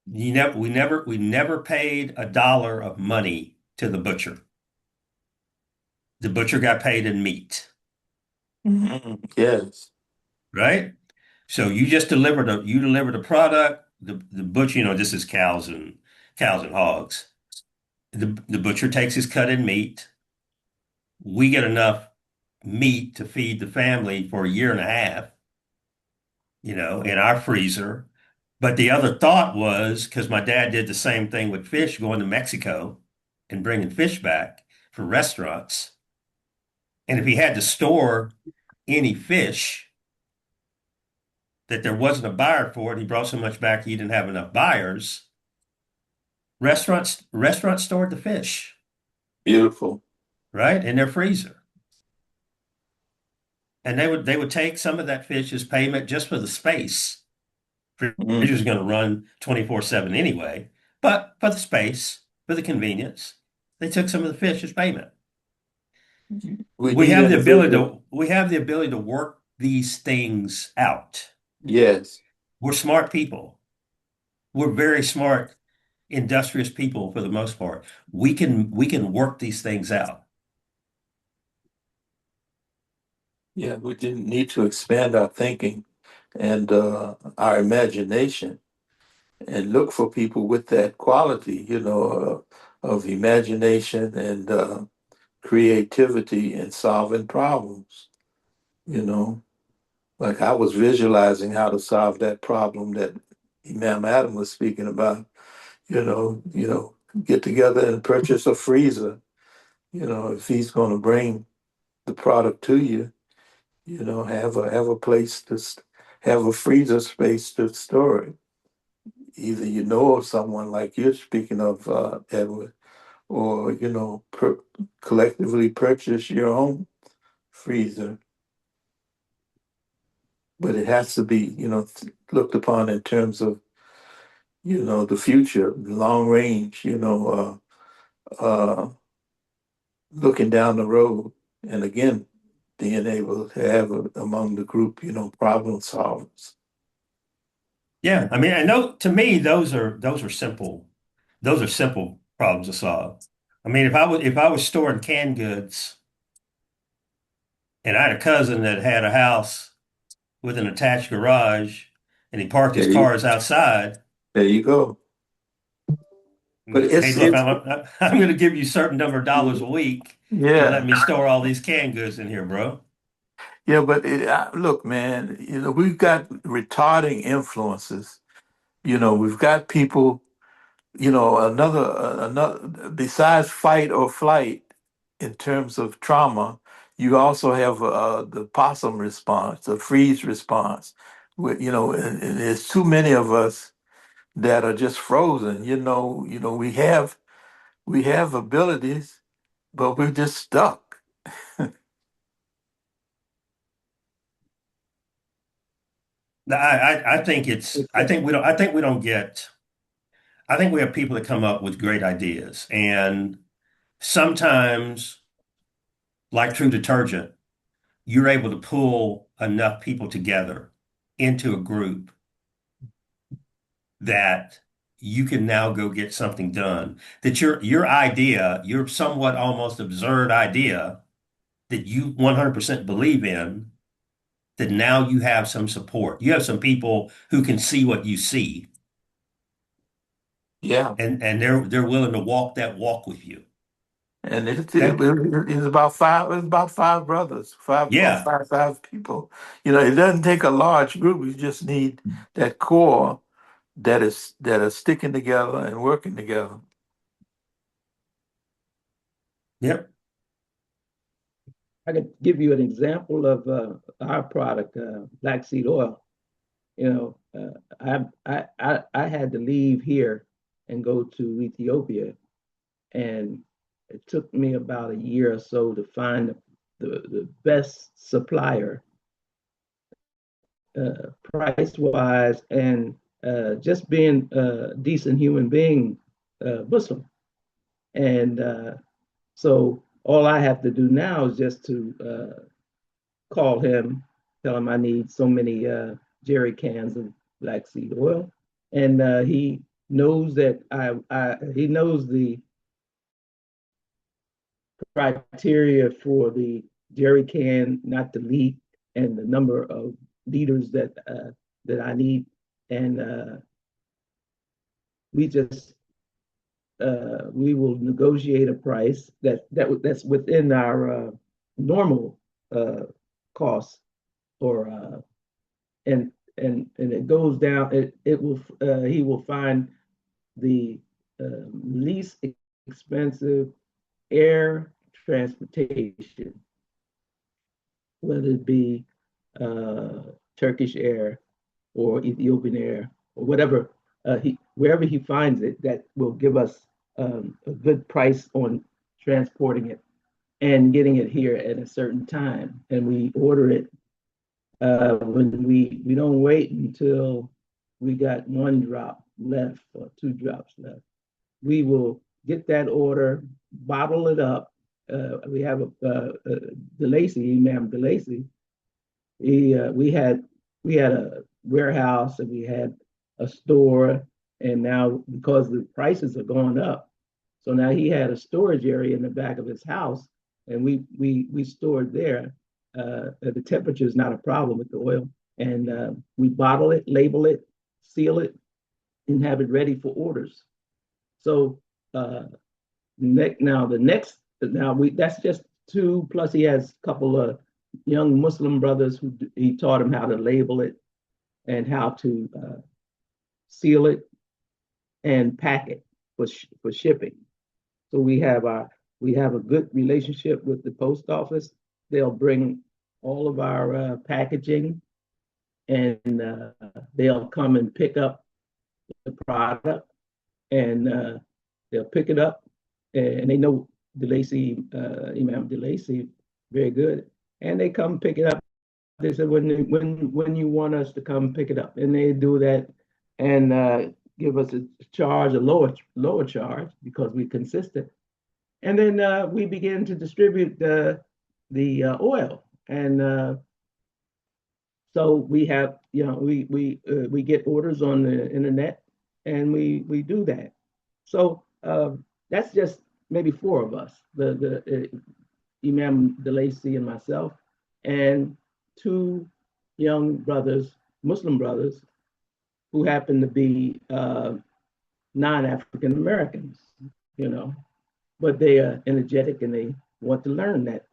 We never paid a dollar of money to the butcher. The butcher got paid in meat, Yes. right? So you delivered a product. The butcher, this is cows and hogs. The butcher takes his cut in meat. We get enough meat to feed the family for a year and a half, in our freezer. But the other thought was because my dad did the same thing with fish, going to Mexico and bringing fish back for restaurants. And if he had to store any fish that there wasn't a buyer for it, he brought so much back he didn't have enough buyers. Restaurants stored the fish, Beautiful. right, in their freezer. And they would take some of that fish as payment just for the space. Mm. Freezer's going to run 24/7 anyway, but for the space, for the convenience, they took some of the fish as payment. We We need have the ability individual. to we have the ability to work these things out. Yes. We're smart people. We're very smart, industrious people for the most part. We can work these things out. Yeah, we didn't need to expand our thinking and our imagination and look for people with that quality, of imagination and creativity in solving problems. You know, like I was visualizing how to solve that problem that Imam Adam was speaking about. Get together and purchase a freezer. If he's going to bring the product to you, have a place have a freezer space to store it. Either you know of someone like you're speaking of, Edward, or collectively purchase your own freezer. but it has to be, looked upon in terms of, the future, the long range, looking down the road. And again, being able to have among the group, problem solvers. Yeah, I mean, I know to me those are simple problems to solve. I mean, if I was storing canned goods and I had a cousin that had a house with an attached garage and he parked his There you, cars outside, there you go. But hey, look, I'm going to give you a certain number of dollars a week to let yeah, me store all these canned goods in here, bro. yeah. But look, man, we've got retarding influences. We've got people. Another besides fight or flight in terms of trauma, you also have the possum response, the freeze response. And there's too many of us that are just frozen. We have abilities, but we're just stuck. I think I think we have people that come up with great ideas, and sometimes, like True Detergent, you're able to pull enough people together into a group that you can now go get something done. That your idea, your somewhat almost absurd idea that you 100% believe in, that now you have some support. You have some people who can see what you see, Yeah, and they're willing to walk that walk with you. and Okay? it's about five. It's about five brothers, Yeah. five people. It doesn't take a large group. You just need that core that are sticking together and working together. Yep. I could give you an example of our product, black seed oil. I had to leave here and go to Ethiopia, and it took me about a year or so to find the best supplier, price wise, and just being a decent human being, Muslim. And so all I have to do now is just to call him, tell him I need so many jerry cans of black seed oil, and he knows that he knows the criteria for the jerry can not to leak and the number of liters that I need, and we just we will negotiate a price that's within our normal costs, or and it goes down. It will he will find the least expensive air transportation, whether it be uh, Turkish Air or Ethiopian Air or whatever, wherever he finds it, that will give us a good price on transporting it and getting it here at a certain time. And we order it when we don't wait until we got one drop left or two drops left. We will get that order, bottle it up. We have DeLacy, Imam DeLacy. We had a warehouse and we had a store, and now because the prices are going up, so now he had a storage area in the back of his house, and we stored there. The temperature is not a problem with the oil, and we bottle it, label it, seal it, and have it ready for orders. So now we that's just two. Plus, he has a couple of young Muslim brothers who he taught him how to label it and how to seal it and pack it for shipping. So we have a good relationship with the post office. They'll bring all of our packaging, and they'll come and pick up the product, and they'll pick it up, and they know DeLacy, Imam DeLacy, very good, and they come pick it up They said when you want us to come pick it up, and they do that and give us a charge, a lower charge because we consistent, and then we begin to distribute the oil, and so we have we get orders on the internet, and we do that. So that's just maybe four of us, the Imam DeLacy and myself, and two young brothers, Muslim brothers, who happen to be non-African Americans, you know, but they are energetic and they want to learn that.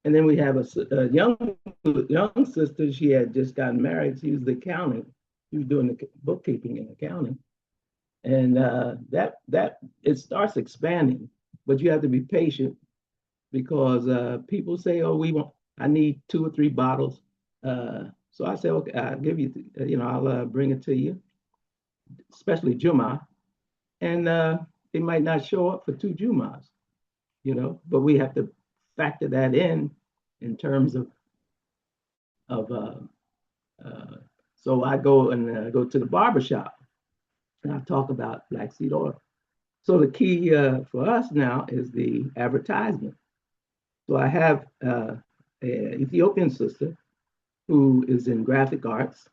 And then we have a young sister. She had just gotten married. She was the accounting. She was doing the bookkeeping and accounting, and that it starts expanding, but you have to be patient because people say, "Oh, I need 2 or 3 bottles." So I say, "Okay, I'll give you, I'll bring it to you, especially Juma." And they might not show up for 2 Jumas, but we have to factor that in terms of so I go and go to the barber shop and I talk about black seed oil. So the key for us now is the advertisement. So I have an Ethiopian sister who is in graphic arts,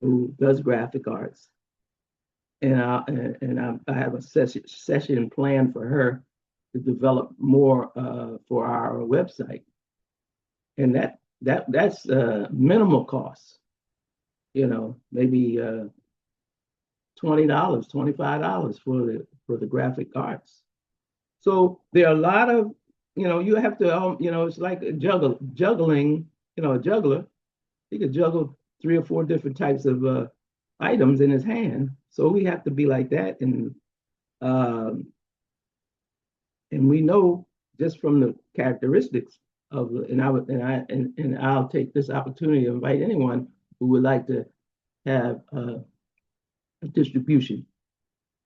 who does graphic arts, and I have a session planned for her to develop more for our website, and that's minimal cost. Maybe $20, $25 for the graphic arts. So there are a lot of you have to it's like juggling. A juggler, he could juggle 3 or 4 different types of items in his hand. So we have to be like that, and we know just from the characteristics of and I'll take this opportunity to invite anyone who would like to have a distribution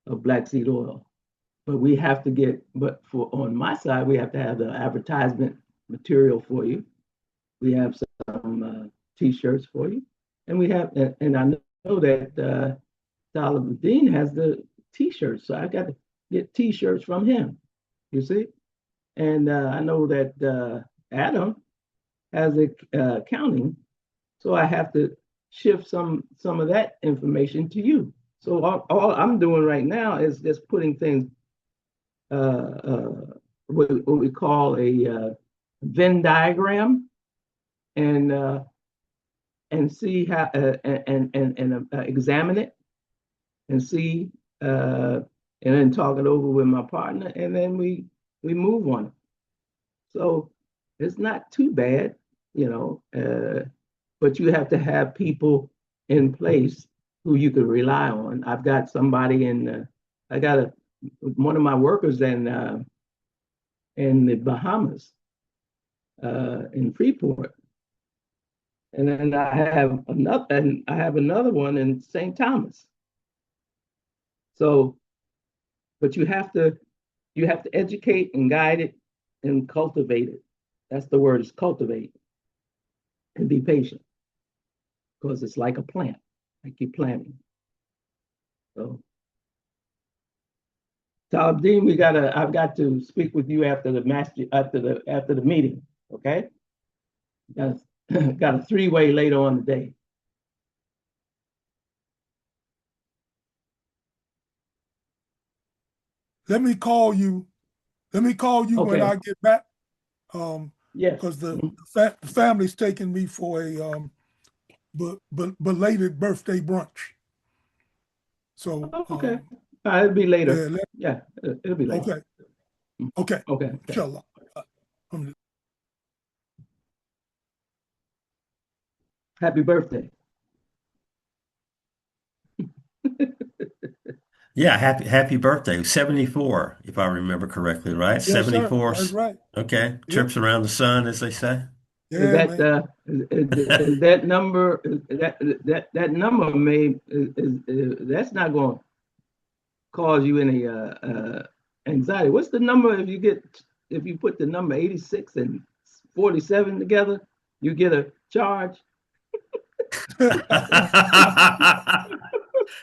of black seed oil. But we have to on my side, we have to have the advertisement material for you. We have some t-shirts for you, and we have, and I know that Talib Dean has the t-shirts, so I got to get t-shirts from him. You see, and I know that Adam has accounting, so I have to shift some of that information to you. So all I'm doing right now is just putting things, what we call a Venn diagram, and see how and examine it and see, and then talk it over with my partner, and then we move on it. So it's not too bad, but you have to have people in place who you can rely on. I've got somebody I got one of my workers in the Bahamas, in Freeport, and then I have another one in St. Thomas. So, but you have to educate and guide it and cultivate it. That's the word, is cultivate, and be patient, because it's like a plant, like you're planting. So, Talabdeen, I've got to speak with you after the meeting. Okay, got a 3-way later on today. Let me call you. Okay. When I get back. Yes. Because the family's taking me for a belated birthday brunch. So okay, it'll be later. Yeah, it'll be later. Okay. Okay. Inshallah. Happy birthday. Yeah, happy birthday. 74, if I remember correctly, right? Yes, 74. sir. That's right. Okay. Trips around the sun, as they say. Yeah, is that number that number that's not going to cause you any anxiety. What's the number if you put the number 86 and 47 together? You get a charge.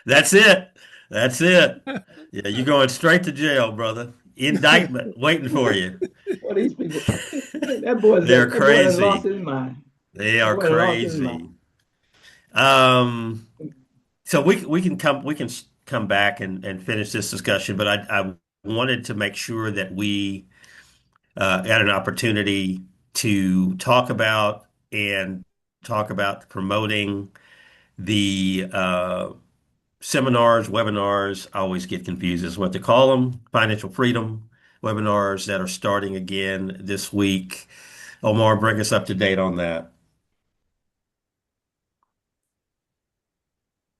That's it. That's it. Yeah, you're going straight to jail, brother. Indictment waiting for you. What these people? That They're that boy done lost crazy. his mind. They That are boy done lost his crazy. mind. Um, so we can come back and finish this discussion, but I wanted to make sure that we had an opportunity to talk about promoting the seminars, webinars. I always get confused as what to call them. Financial freedom webinars that are starting again this week. Omar, bring us up to date on that.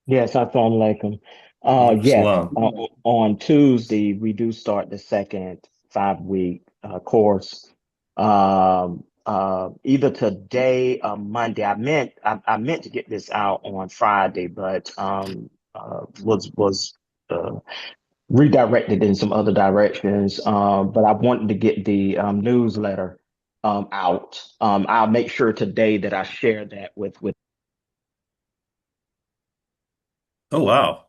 Yes, assalamu alaikum. Alaikum Yes, salam. on Tuesday we do start the second 5 week course. Either today or Monday. I meant to get this out on Friday, but was redirected in some other directions. But I wanted to get the newsletter out. I'll make sure today that I share that with. Oh, wow.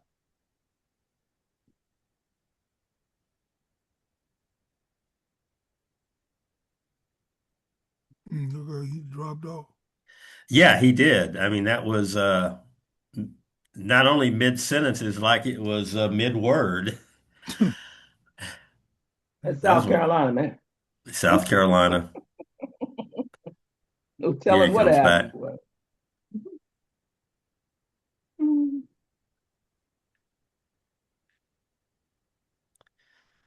Look, he dropped off. Yeah, he did. I mean, that was not only mid sentences, like it was mid word. That's That South was Carolina, man. South Carolina. No Here he telling what comes happened, back. boy.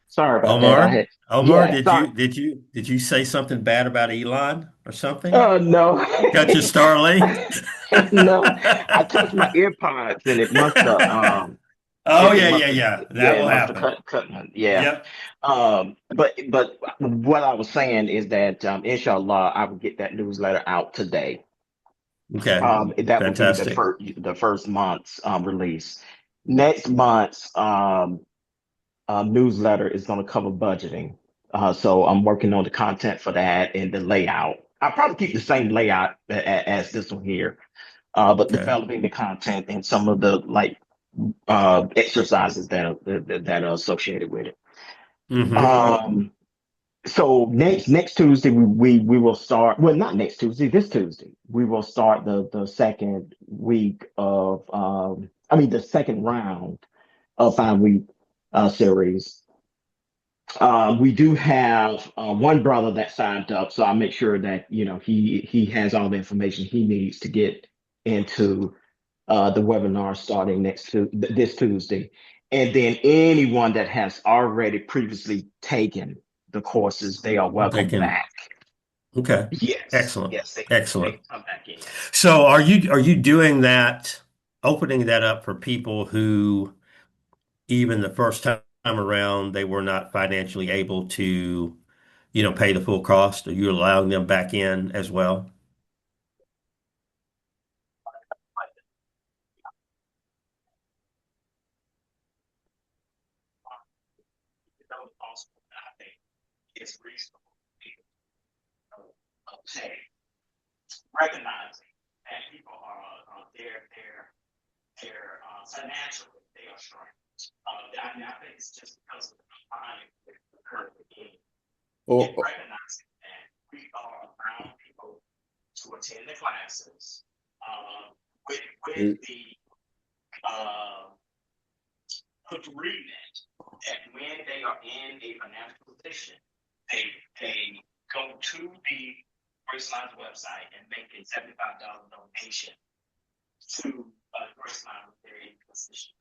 Sorry about that. I Omar, had, Omar, yeah, did sorry. you say something bad about Elon or something? Oh no, Got your Starlink? no, I touched my ear pods and it must have Oh it yeah, yeah, must have yeah. yeah, That it will must have happen. cut yeah. Yep. But what I was saying is that inshallah I will get that newsletter out today. Okay. That will be Fantastic. the first month's release. Next month's newsletter is going to cover budgeting. So I'm working on the content for that and the layout. I'll probably keep the same layout as this one here, but Okay. developing the content and some of the like exercises that are associated with it. Mm-hmm. Um, so next Tuesday we will start. Well, not next Tuesday. This Tuesday we will start the second week of. I mean the second round of 5 week series. We do have one brother that signed up, so I'll make sure that he has all the information he needs to get into the webinar starting this Tuesday. And then anyone that has already previously taken the courses, they are They welcome can. back. Okay. Yes, Excellent. yes, they Excellent. can come back in. So are you doing that, opening that up for people who even the first time around they were not financially able to, pay the full cost? Are you allowing them back in as well? Also, I think it's reasonable to recognizing that people are they're financially they are strained. I think it's just because of the time we're currently in, and Oh, recognizing that we are allowing people to attend the classes with oh, the uh, agreement that when they are in a financial position, they go to the Graceline's website and make a $75 donation to Graceline with their position.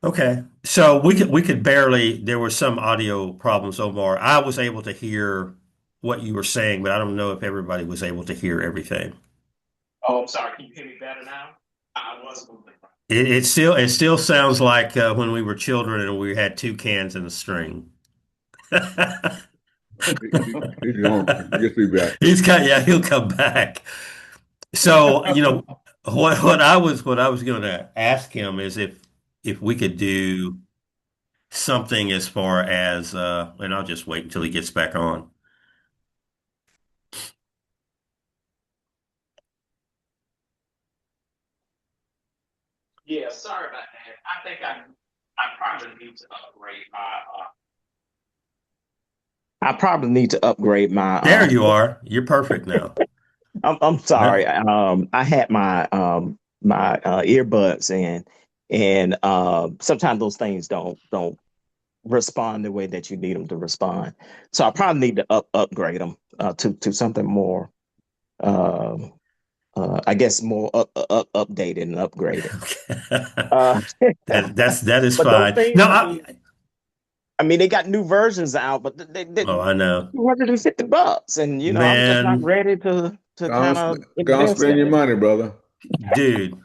Okay. So we could barely, there were some audio problems, Omar. I was able to hear what you were saying, but I don't know if everybody was able to hear everything. Oh, I'm sorry. Can you hear me better now? I was moving. It still sounds like when we were children and we had two cans and a string. he's gone. Yes, be back. Yeah, he'll come back. So, what I was going to ask him is if we could do something as far as and I'll just wait until he gets back on. Yeah, sorry about that. I think I probably need to upgrade my I probably need to upgrade my There you are. You're perfect now. I'm No, sorry. I had my earbuds in, and sometimes those things don't respond the way that you need them to respond. So I probably need to upgrade them to something more um I guess more updated and upgraded. okay. Uh, That is but those fine. things, No, I mean, they got new versions out, but they oh, I know, $250, and I'm just not man, ready to kind of Go and invest spend in your it. money, brother. dude.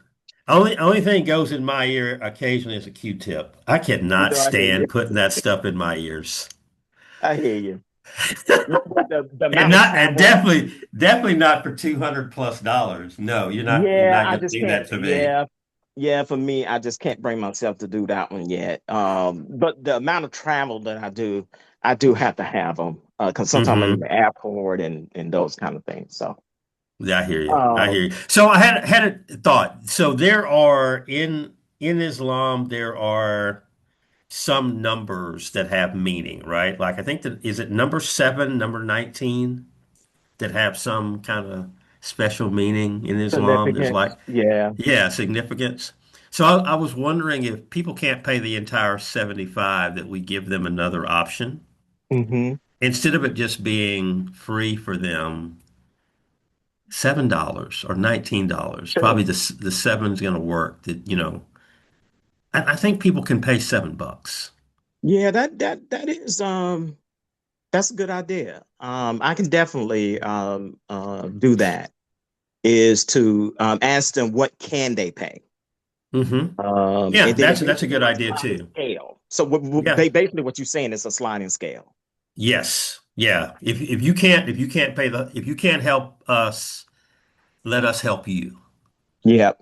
Only thing goes in my ear occasionally is a Q-tip. I cannot I hear you. stand putting that stuff in my ears. I hear you. Yeah, but the And amount of not and travel. definitely not for $200+. No, you're Yeah, not I gonna just do can't. that to me. Yeah, for me, I just can't bring myself to do that one yet. But the amount of travel that I do have to have them because sometimes I'm in Hmm. the airport and those kind of things. So, Yeah, I hear you. I hear um, you. So I had a thought. So there are in Islam there are some numbers that have meaning, right? Like I think that is it number 7, number 19 that have some kind of special meaning in Islam. There's like, significance. Yeah. yeah, significance. So I was wondering if people can't pay the entire 75, that we give them another option Hmm. instead of it just being free for them. $7 or $19. Probably Sure. the seven's going to work. I think people can pay $7. Yeah, that is that's a good idea. I can definitely do that. Is to ask them what can they pay. Hmm. And Yeah, then it that's a basically good a idea sliding too. scale. So Yeah. basically what you're saying is a sliding scale. Yes. Yeah. If you can't help us, let us help you. Yep.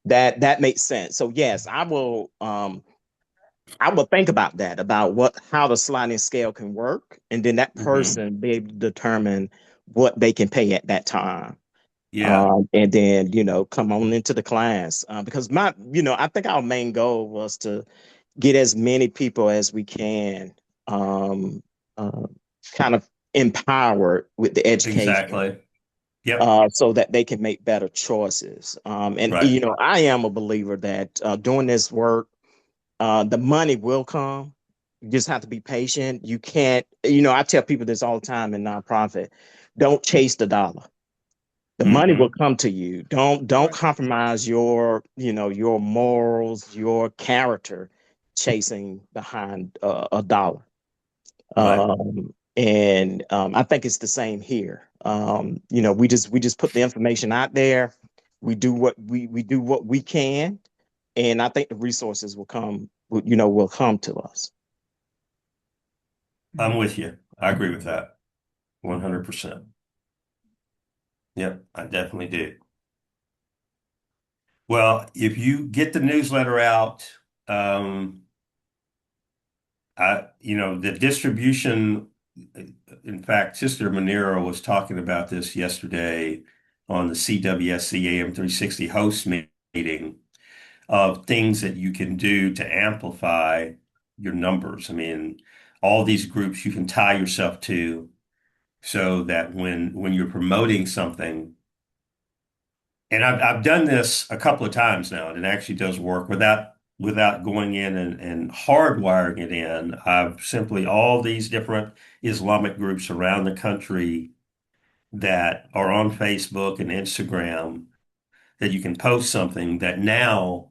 That makes sense. So yes, I will think about that, about what how the sliding scale can work, and then that Hmm. person be able to determine what they can pay at that time. Yeah. And then come on into the class because I think our main goal was to get as many people as we can um, uh, kind of empowered with the education Exactly. Yep. so that they can make better choices. And Right. I am a believer that doing this work, the money will come. You just have to be patient. You can't, I tell people this all the time in nonprofit: don't chase the dollar. The money will Hmm. come to you. Don't compromise your morals, your character, chasing behind a dollar. Right. And I think it's the same here. We just put the information out there. We do what we can, and I think the resources will come to us. I'm with you. I agree with that. 100%. Yep. I definitely do. Well, if you get the newsletter out, um, the distribution, in fact, Sister Manera was talking about this yesterday on the CWSC AM 360 host meeting of things that you can do to amplify your numbers. I mean, all these groups you can tie yourself to so that when you're promoting something, and I've done this a couple of times now, and it actually does work without going in and hardwiring it in. I've simply all these different Islamic groups around the country that are on Facebook and Instagram that you can post something that now,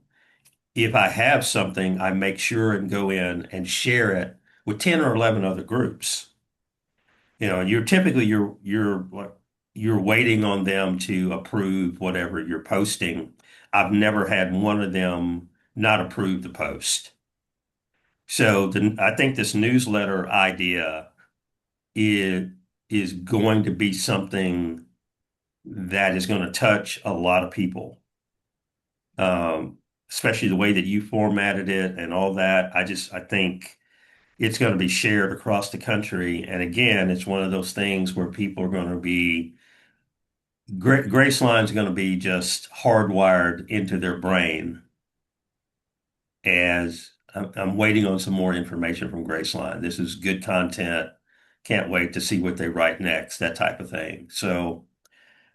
if I have something, I make sure and go in and share it with 10 or 11 other groups. You're typically you're waiting on them to approve whatever you're posting. I've never had one of them not approve the post. So I think this newsletter idea is is going to be something that is going to touch a lot of people. Um, Especially the way that you formatted it and all that. I think it's going to be shared across the country. And again, it's one of those things where people are going to be Graceline's going to be just hardwired into their brain as I'm waiting on some more information from Graceline. This is good content. Can't wait to see what they write next, that type of thing. So,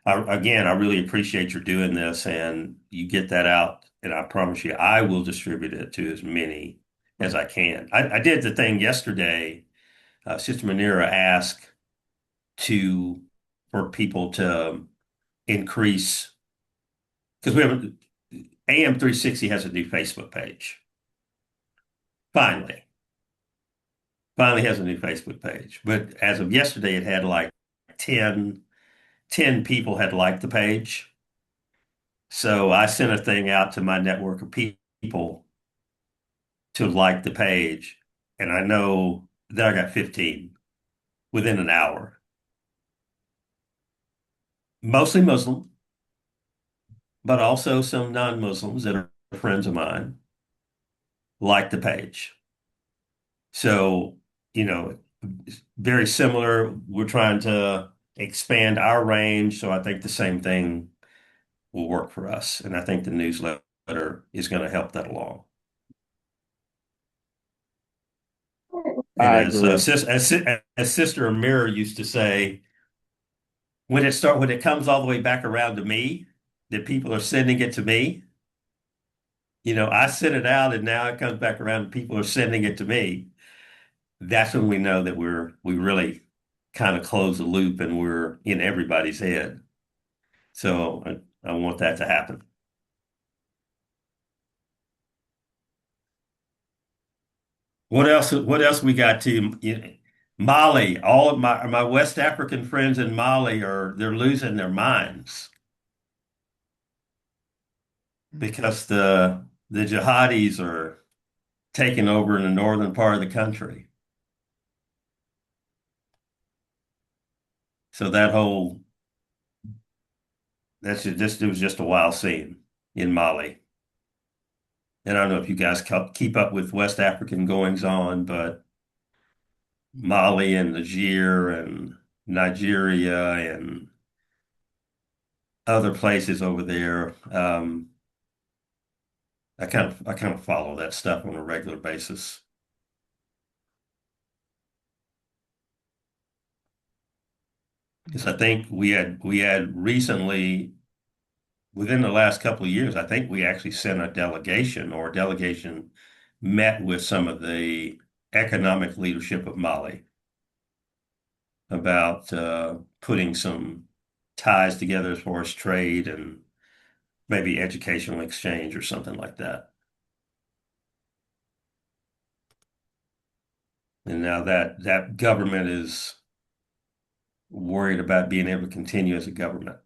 again, I really appreciate your doing this and you get that out. And I promise you, I will distribute it to as many as I can. I did the thing yesterday. Sister Manira asked for people to increase because we have AM 360 has a new Facebook page. Finally, finally has a new Facebook page. But as of yesterday, it had like 10, 10 people had liked the page. So I sent a thing out to my network of people to like the page. And I know that I got 15 within an hour. Mostly Muslim, but also some non-Muslims that are friends of mine like the page. So, you know, very similar. We're trying to expand our range. So I think the same thing will work for us. And I think the newsletter is going to help that along. And I agree. as Sister Amira used to say, when it comes all the way back around to me, that people are sending it to me, I sent it out and now it comes back around and people are sending it to me. That's when we know that we really kind of close the loop and we're in everybody's head. So I want that to happen. What else? What else we got Mali? All of my West African friends in Mali they're losing their minds because the jihadis are taking over in the northern part of the country. So it was just a wild scene in Mali. And I don't know if you guys keep up with West African goings on, but Mali and Niger and Nigeria and other places over there. I kind of follow that stuff on a regular basis. Because I think we had recently, within the last couple of years, I think we actually sent a delegation or a delegation met with some of the economic leadership of Mali about putting some ties together as far as trade and maybe educational exchange or something like that. And now that government is worried about being able to continue as a government.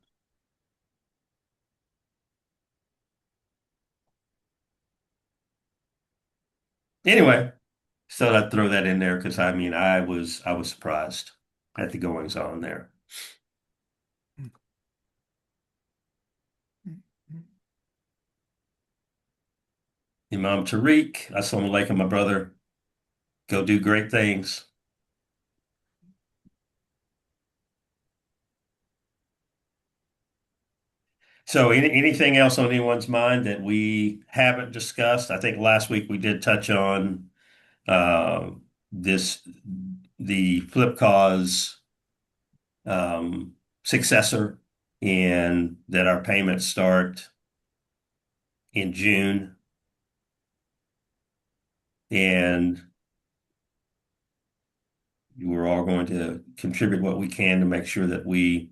Anyway, so I'd throw that in there because I was surprised at the goings on there. Imam Tariq, assalamu alaikum, my brother. Go do great things. So anything else on anyone's mind that we haven't discussed? I think last week we did touch on uh, this the flip cause successor and that our payments start in June. And we're all going to contribute what we can to make sure that we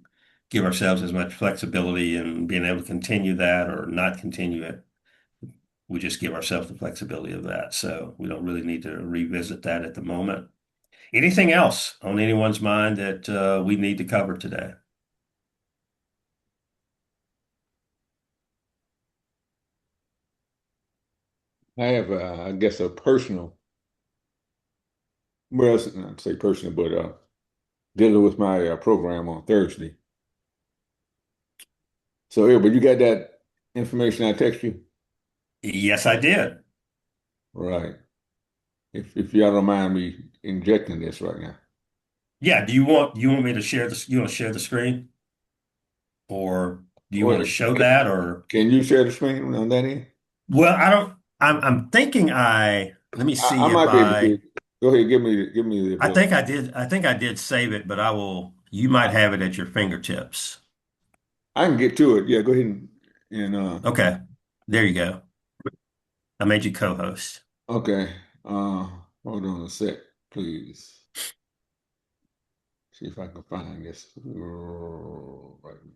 give ourselves as much flexibility in being able to continue that or not continue it. We just give ourselves the flexibility of that. So we don't really need to revisit that at the moment. Anything else on anyone's mind that we need to cover today? I have, I guess, a personal, well, it's not to say personal, but dealing with my program on Thursday. So, yeah, but you got that information I text you? Yes, I did. Right. If y'all don't mind me injecting this right now. Yeah. You want me to share this? You want to share the screen? or do you want to Well, show that or? can you share the screen on that end? Well, I don't. I'm thinking let me I see if might be able to. Go ahead, give me the I think ability. I did. I think I did save it, but I will. You might have it at your fingertips. I can get to it. Yeah, go ahead and Okay, there you go. I made you co-host. okay. Uh, Hold on a sec, please. See if I can find this right now.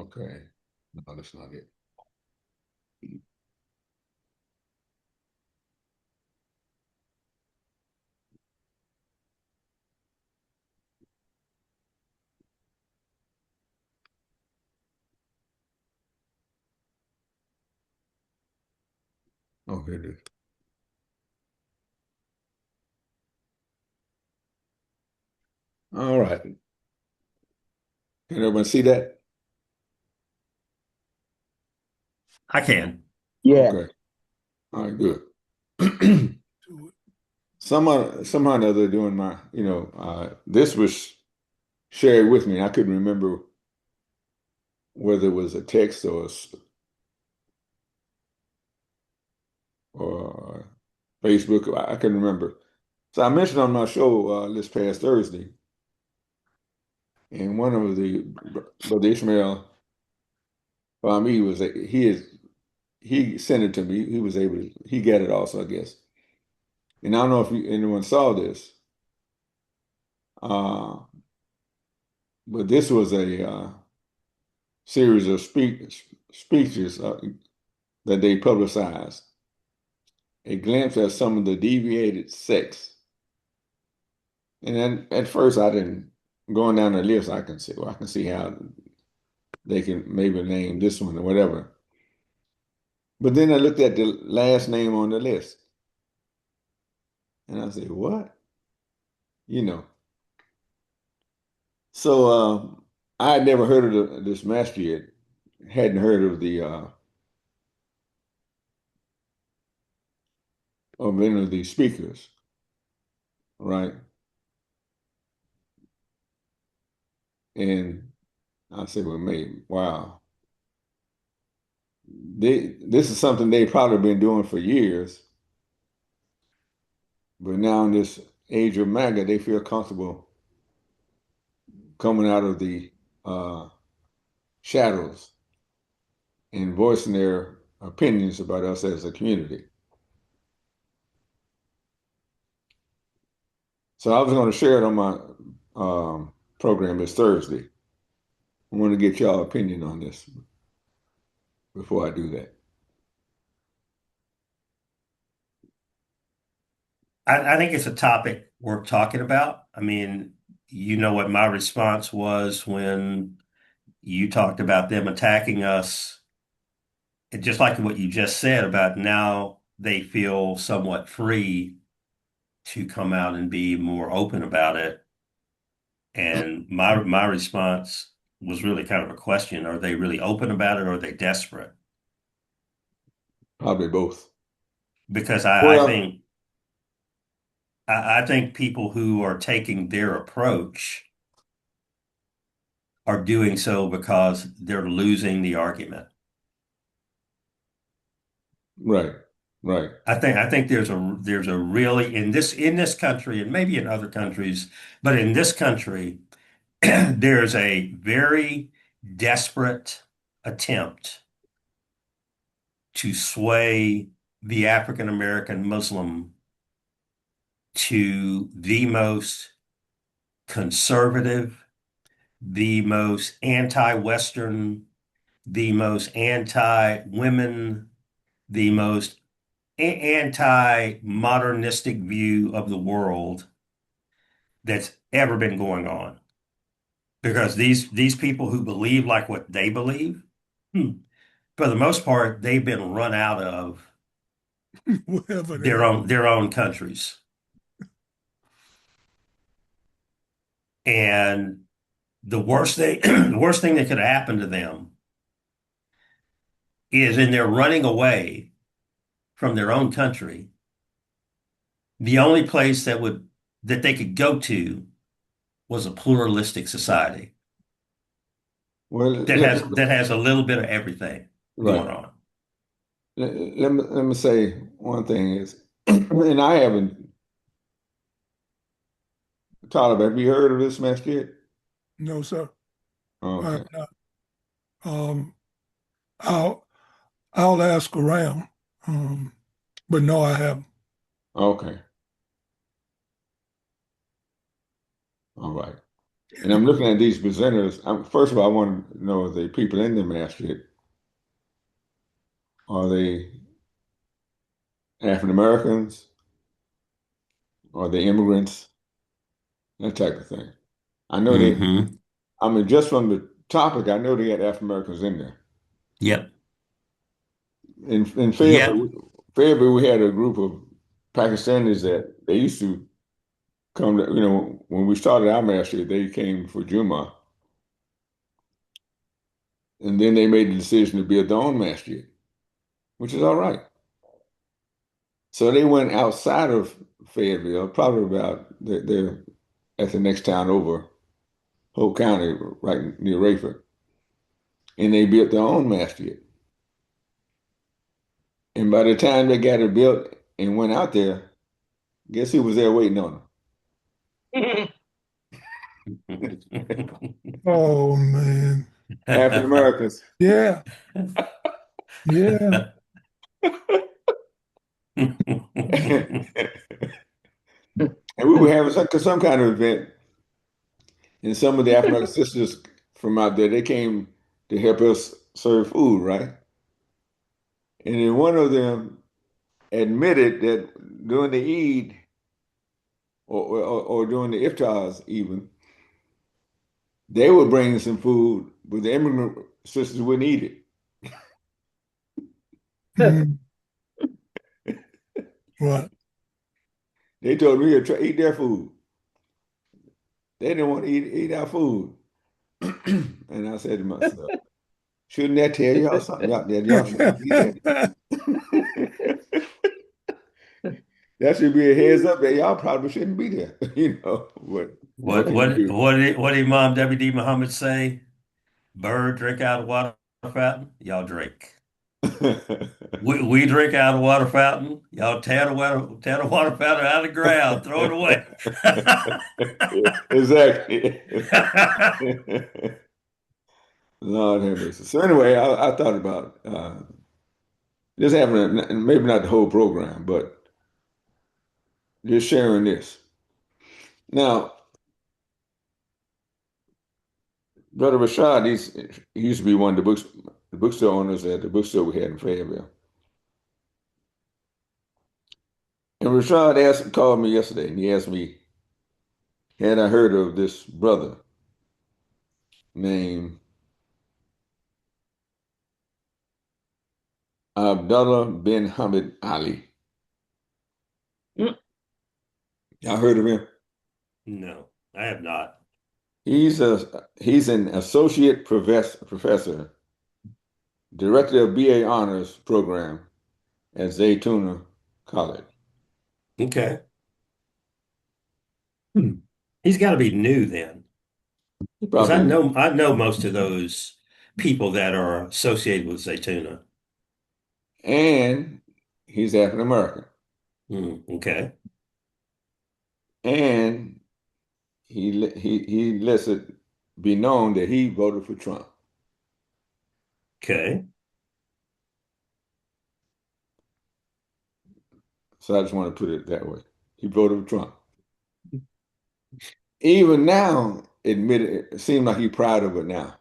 Okay. No, that's not it. Oh, here it is. All right. Can everyone see that? I can. Yeah. Okay. All right, good. To it. Somehow or another doing this was shared with me. I couldn't remember whether it was a text or Facebook. I couldn't remember. So I mentioned on my show this past Thursday, and one of the Brother Ishmael he was he sent it to me. He was able to he got it also, I guess. And I don't know if anyone saw this, uh, but this was a series of speeches that they publicized. A glimpse at some of the deviated sects. And then at first I didn't going down the list, I can see how they can maybe name this one or whatever. But then I looked at the last name on the list and I said, what? You know. So I had never heard of this master yet. Hadn't heard of the of any of these speakers, right? And I said, well, maybe, wow. This is something they've probably been doing for years, but now in this age of MAGA, they feel comfortable coming out of the uh, shadows and voicing their opinions about us as a community. So I was going to share it on my program this Thursday. I want to get y'all opinion on this before I do that. I think it's a topic worth talking about. I mean, you know what my response was when you talked about them attacking us. And just like what you just said about now they feel somewhat free to come out and be more open about it. And my response was really kind of a question. Are they really open about it or are they desperate? Probably both. Because Well, I think people who are taking their approach are doing so because they're losing the argument. right, right, I think there's a really in this country and maybe in other countries, but in this country, there's a very desperate attempt to sway the African American Muslim to the most conservative, the most anti-Western, the most anti-women, the most anti-modernistic view of the world that's ever been going on. Because these people who believe like what they believe, for the most part, they've been run out of Whatever they their are. own countries. And the worst thing the worst thing that could happen to them is in their running away from their own country, the only place that they could go to was a pluralistic society Well, that has a little bit of everything right. going on. Let me say one thing is, and I haven't, Tyler, have you heard of this mess yet? No, sir. I Okay. have not. Um, I'll I'll ask around. Um, but no, I haven't. Okay. All right. And I'm looking at these presenters. First of all, I want to know the people in the masjid, are they African Americans? Are they immigrants? That type of thing. I know Hmm. I mean, just from the topic, I know they got African Americans in there. Yep. In Yep. Fayetteville, we had a group of Pakistanis that they used to come to, when we started our masjid, they came for Juma. And then they made the decision to build their own masjid, which is all right. So they went outside of Fayetteville, probably about they're at the next town over, Hope County, right near Rayford, and they built their own masjid. And by the time they got it built and went out there, guess who was there waiting on them? Oh man. African Americans. Yeah. Yeah. And we were having some kind of event, and some of the African American sisters from out there, they came to help us serve food, right? And then one of them admitted that during the Eid or during the iftars even, they were bringing some food, but the immigrant sisters wouldn't eat it. Mm, right. They told me to eat their food. They didn't want to eat our food. And I said to myself, shouldn't that tell y'all something out there? Y'all shouldn't be there. That should be a heads up that y'all probably shouldn't be there. What can you do? What did Imam W.D. Muhammad say? Bird drink out of water fountain, y'all drink. We drink out of water fountain, y'all tear the water fountain out of the ground, throw it away. Exactly. Lord have mercy. So anyway, I thought about just having maybe not the whole program, but just sharing this. Now, Brother Rashad, he used to be one of the bookstore owners at the bookstore we had in Fayetteville. And called me yesterday, and he asked me, had I heard of this brother named Abdullah bin Hamid Ali? Y'all heard of him? No, I have not. He's an associate professor, director of BA honors program at Zaytuna College. Okay. Hmm. He's got to be new then, He because probably knew. I know most of those people that are associated with Zaytuna. And he's African American. Okay. And he lets it be known that he voted for Trump. Okay. So I just want to put it that way. He voted for Trump. Even now, it seems like he's proud of it now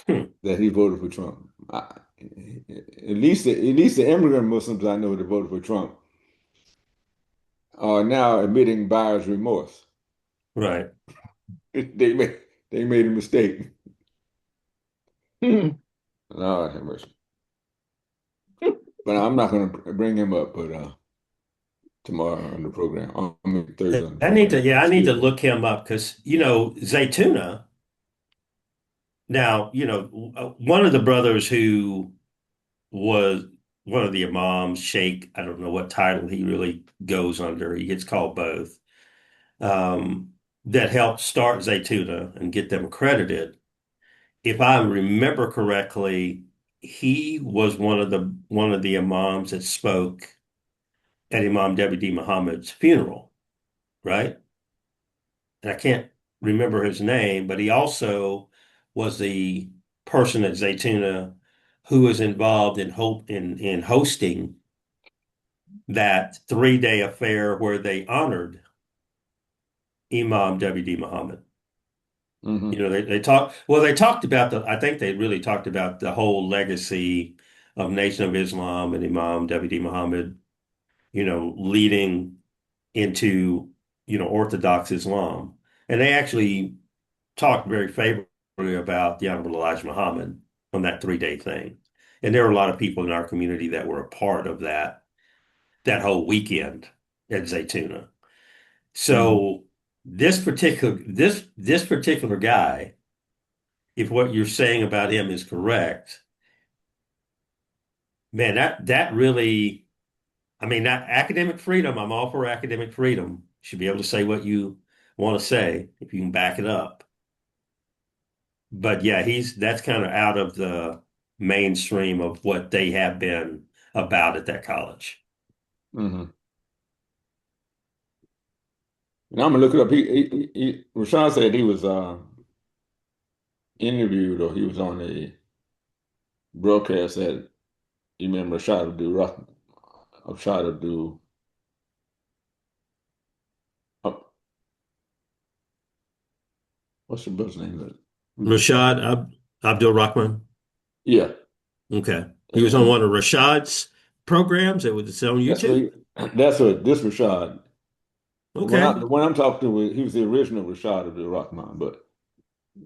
Hmm. that he voted for Trump. At least the immigrant Muslims I know that voted for Trump are now admitting buyer's remorse. Right. They made they made a mistake. Lord have mercy. But I'm not going to bring him up, but tomorrow on the program, I mean Thursday on the program. I need Excuse to me. look him up because, Zaytuna Now, one of the brothers who was one of the imams, Sheikh, I don't know what title he really goes under. He gets called both. Um, that helped start Zaytuna and get them accredited. If I remember correctly, he was one of the imams that spoke at Imam W.D. Muhammad's funeral, right? And I can't remember his name, but he also was the person at Zaytuna who was involved in hosting that 3-day affair where they honored Imam W.D. Muhammad. Hmm. They talked about I think they really talked about the whole legacy of Nation of Islam and Imam W.D. Muhammad, leading into, Orthodox Islam. And they actually talked very favorably about the Honorable Elijah Muhammad on that 3-day thing. And there were a lot of people in our community that were a part of that whole weekend at Zaytuna. Hmm. So this particular guy, if what you're saying about him is correct, man, that really, I mean, that academic freedom, I'm all for academic freedom. You should be able to say what you want to say if you can back it up. But yeah, that's kind of out of the mainstream of what they have been about at that college. Hmm. And I'm gonna look it up. Rashawn said he was interviewed or he was on a broadcast that Imam Rashad Abdul Rahman, Rashad Abdul, uh, what's your brother's name? Rashad Abdul Rahman. Yeah, Okay. He was on and one of Rashad's programs. It's on that's what YouTube. that's what this Rashad. Okay. The one I'm talking to, he was the original Rashad Abdul Rahman, but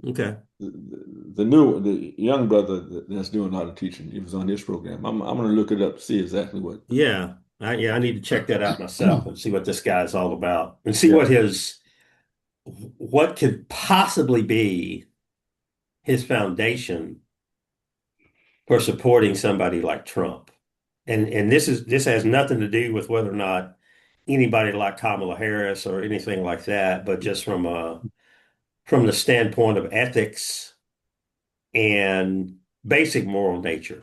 Okay. the young brother that's doing a lot of teaching, he was on this program. I'm gonna look it up, see exactly what. Yeah. I need to check that out myself and see what this guy's all about and see Yeah. what could possibly be his foundation for supporting somebody like Trump. And this has nothing to do with whether or not anybody like Kamala Harris or anything like that, but just from the standpoint of ethics and basic moral nature.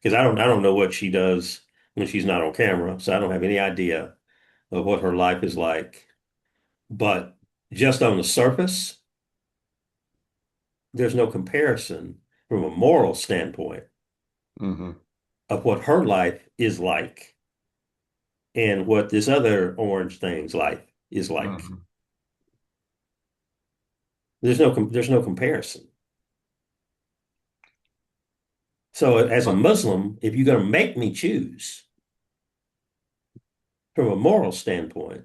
Because I don't know what she does when she's not on camera, so I don't have any idea of what her life is like. But just on the surface, there's no comparison from a moral standpoint Hmm. of what her life is like and what this other orange thing's life is like. Hmm. There's no comparison. So as a Muslim, if you're going to make me choose from a moral standpoint,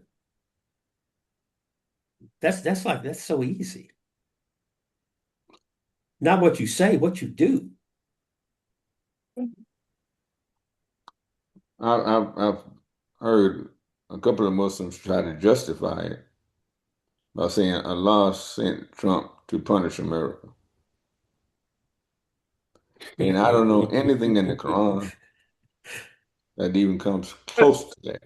that's so easy. Not what you say, what you do. I've heard a couple of Muslims try to justify it by saying Allah sent Trump to punish America. And I don't know anything in the Quran that even comes close to that.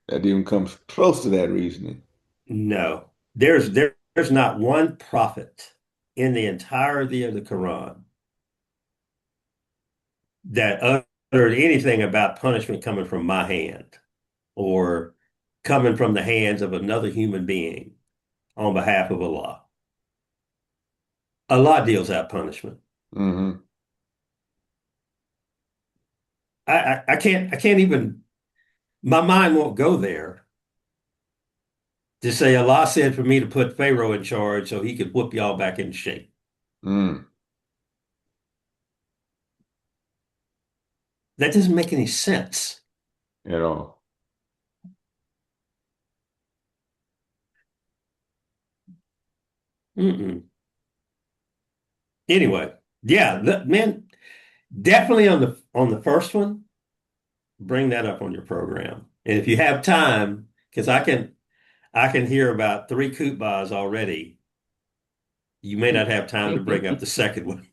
That even comes close to that reasoning. No, there's not one prophet in the entirety of the Quran that uttered anything about punishment coming from my hand or coming from the hands of another human being on behalf of Allah. Allah deals out punishment. Hmm. I can't even, my mind won't go there to say Allah said for me to put Pharaoh in charge so he could whoop y'all back into shape. Mm. That doesn't make any sense. At all. Mm-mm. Anyway, yeah, man, definitely on the first one, bring that up on your program. And if you have time, because I can hear about 3 Kutbas already You may not have time to bring up the second one.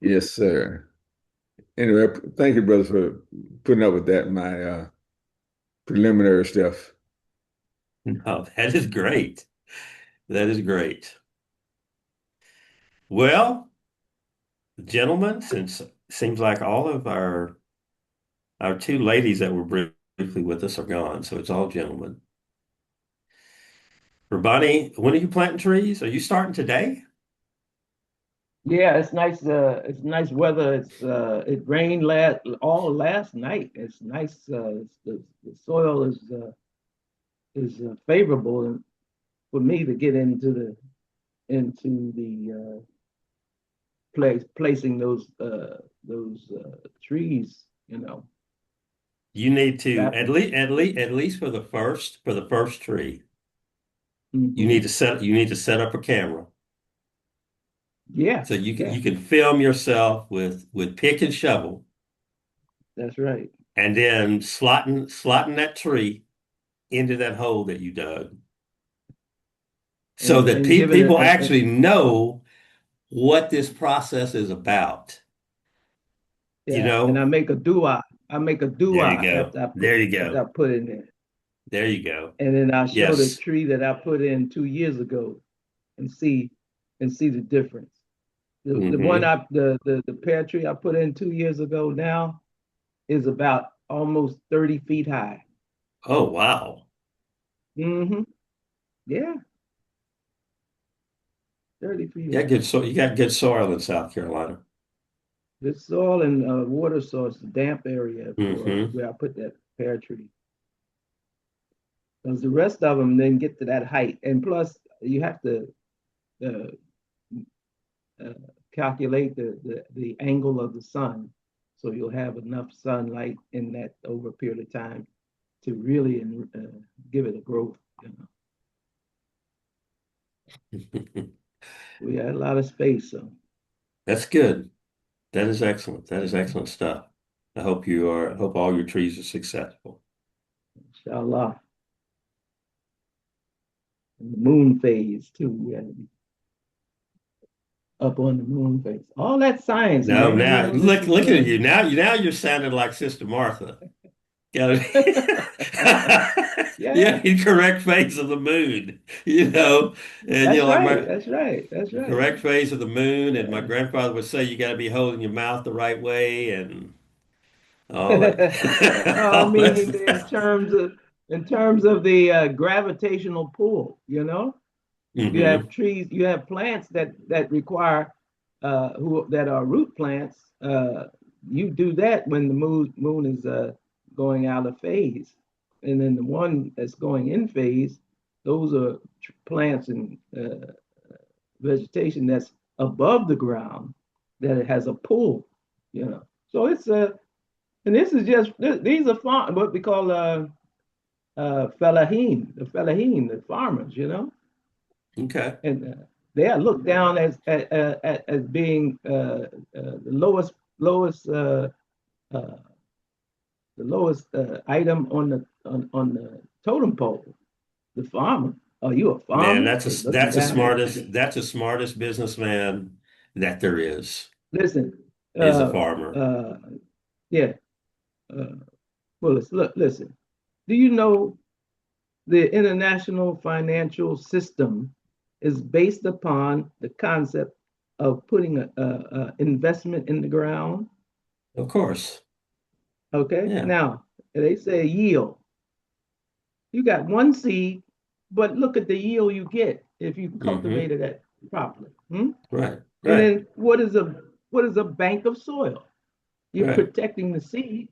Yes, sir. Anyway, thank you, brother, for putting up with that, my preliminary stuff. No, that is great. That is great. Well, gentlemen, since it seems like all of our two ladies that were briefly with us are gone, so it's all gentlemen. Rabani, when are you planting trees? Are you starting today? Yeah, it's nice. It's nice weather. It rained last night. It's nice. The soil is favorable for me to get into the placing those trees. You know. You need to After. at least for the first tree, Hmm. you need to set up a camera. Yeah, So yeah, you can film yourself with pick and shovel that's right. and then slotting that tree into that hole that you dug so that And giving it people actually know what this process is about. You yeah, and know, I make a dua. I make a there you dua go. after I put There you after go. I put in there. There you go. And then I show the Yes. tree that I put in 2 years ago and see the difference. The one Hmm. the pear tree I put in 2 years ago now is about almost 30 feet high. Oh, wow. Hmm. Yeah, 30 feet Yeah, high. good so you got good soil in South Carolina. The soil and water source, damp area for Hmm. where I put that pear tree. Because the rest of them then get to that height. And plus, you have to uh, uh, calculate the angle of the sun. So you'll have enough sunlight in that over a period of time to really give it a growth. You know, we had a lot of space, so That's good. That is excellent. That is excellent stuff. I hope all your trees are successful. inshallah. And the moon phase too. We had to be up on the moon phase. All that science, No, man. You now know, this is look at you. Now you're sounding like Sister Martha. Got it. Yeah, yeah. in correct phase of the moon, and That's like right. my That's right. That's the right. correct phase of the moon, and my Yeah. grandfather would say you got to be holding your mouth the right way and all that. No, I All mean that in terms of the gravitational pull, you have Hmm. trees, you have plants that require who that are root plants. You do that when the moon is going out of phase, and then the one that's going in phase, those are plants and vegetation that's above the ground that it has a pull. So it's a and this is just these are what we call the farmers. Okay. And they are looked down as being the uh, lowest item on the totem pole. The farmer. Are you a Man, farmer? They're looking down. that's the smartest businessman that there Listen, is a uh, farmer. uh, yeah. Uh, well, listen. Do you know the international financial system is based upon the concept of putting a investment in the ground? Of course. Okay. Yeah. Now, they say yield. You got one seed, but look at the yield you get if you Hmm. cultivated it properly. Hmm? Right. And Right. then what is a bank of soil? You're Right. protecting the seed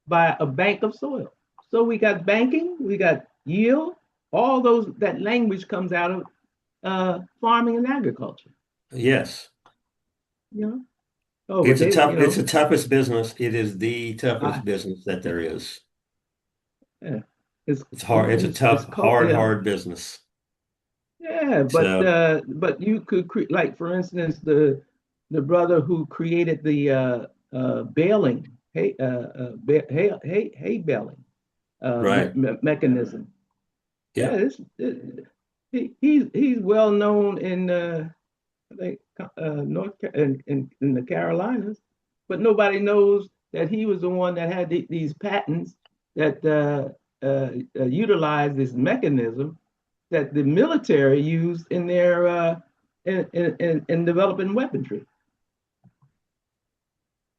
by a bank of soil. So we got banking, we got yield, all those that language comes out of farming and agriculture. Yes. You know. Oh, but they, It's the toughest business. It is the I, toughest business that there is. yeah, it's It's it's hard. It's a it's tough, called hard business. yeah, So, but you could like for instance the brother who created the baling. hay baling Right. mechanism. Yeah, Yeah. he's well known in I think in the Carolinas, but nobody knows that he was the one that had these patents that utilized this mechanism that the military used in their in developing weaponry.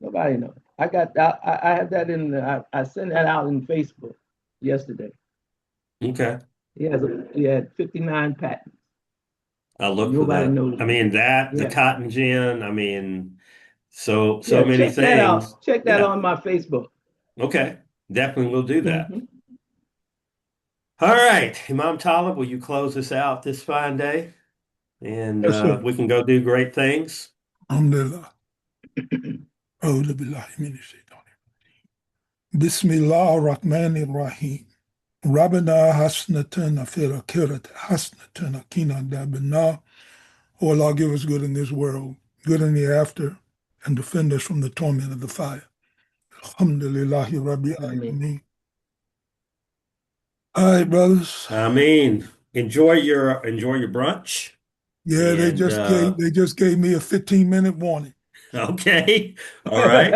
Nobody knows. I had that I sent that out in Facebook yesterday. Okay. He had 59 patents. I'll look for Nobody that. knows I it. mean, that, the Yeah. cotton gin, I mean, so Yeah, many check that things. out. Check that Yeah. on my Facebook. Okay. Definitely will do that. Hmm. All right. Imam Talib, will you close us out this fine day? And Yes, sir. we can go do great things. Alhamdulillah. أعوذ بالله من الشيطان بسم الله الرحمن الرحيم ربنا حسنة في الآخرة حسنة وقنا عذاب النار. Oh Allah, give us good in this world, good in the after, and defend us from the torment of the fire. Alhamdulillahi Rabbi I mean, Alameen. All right, brothers. I mean, enjoy your brunch. Yeah, And they just gave me a 15-minute warning. okay. All right.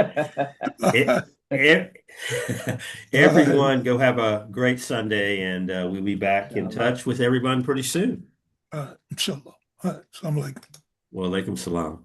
It, it, All right. everyone go have a great Sunday, and we'll be back in inshallah. touch with everyone pretty soon. Inshallah. All right. Assalamu alaikum. Wa alaikum salam.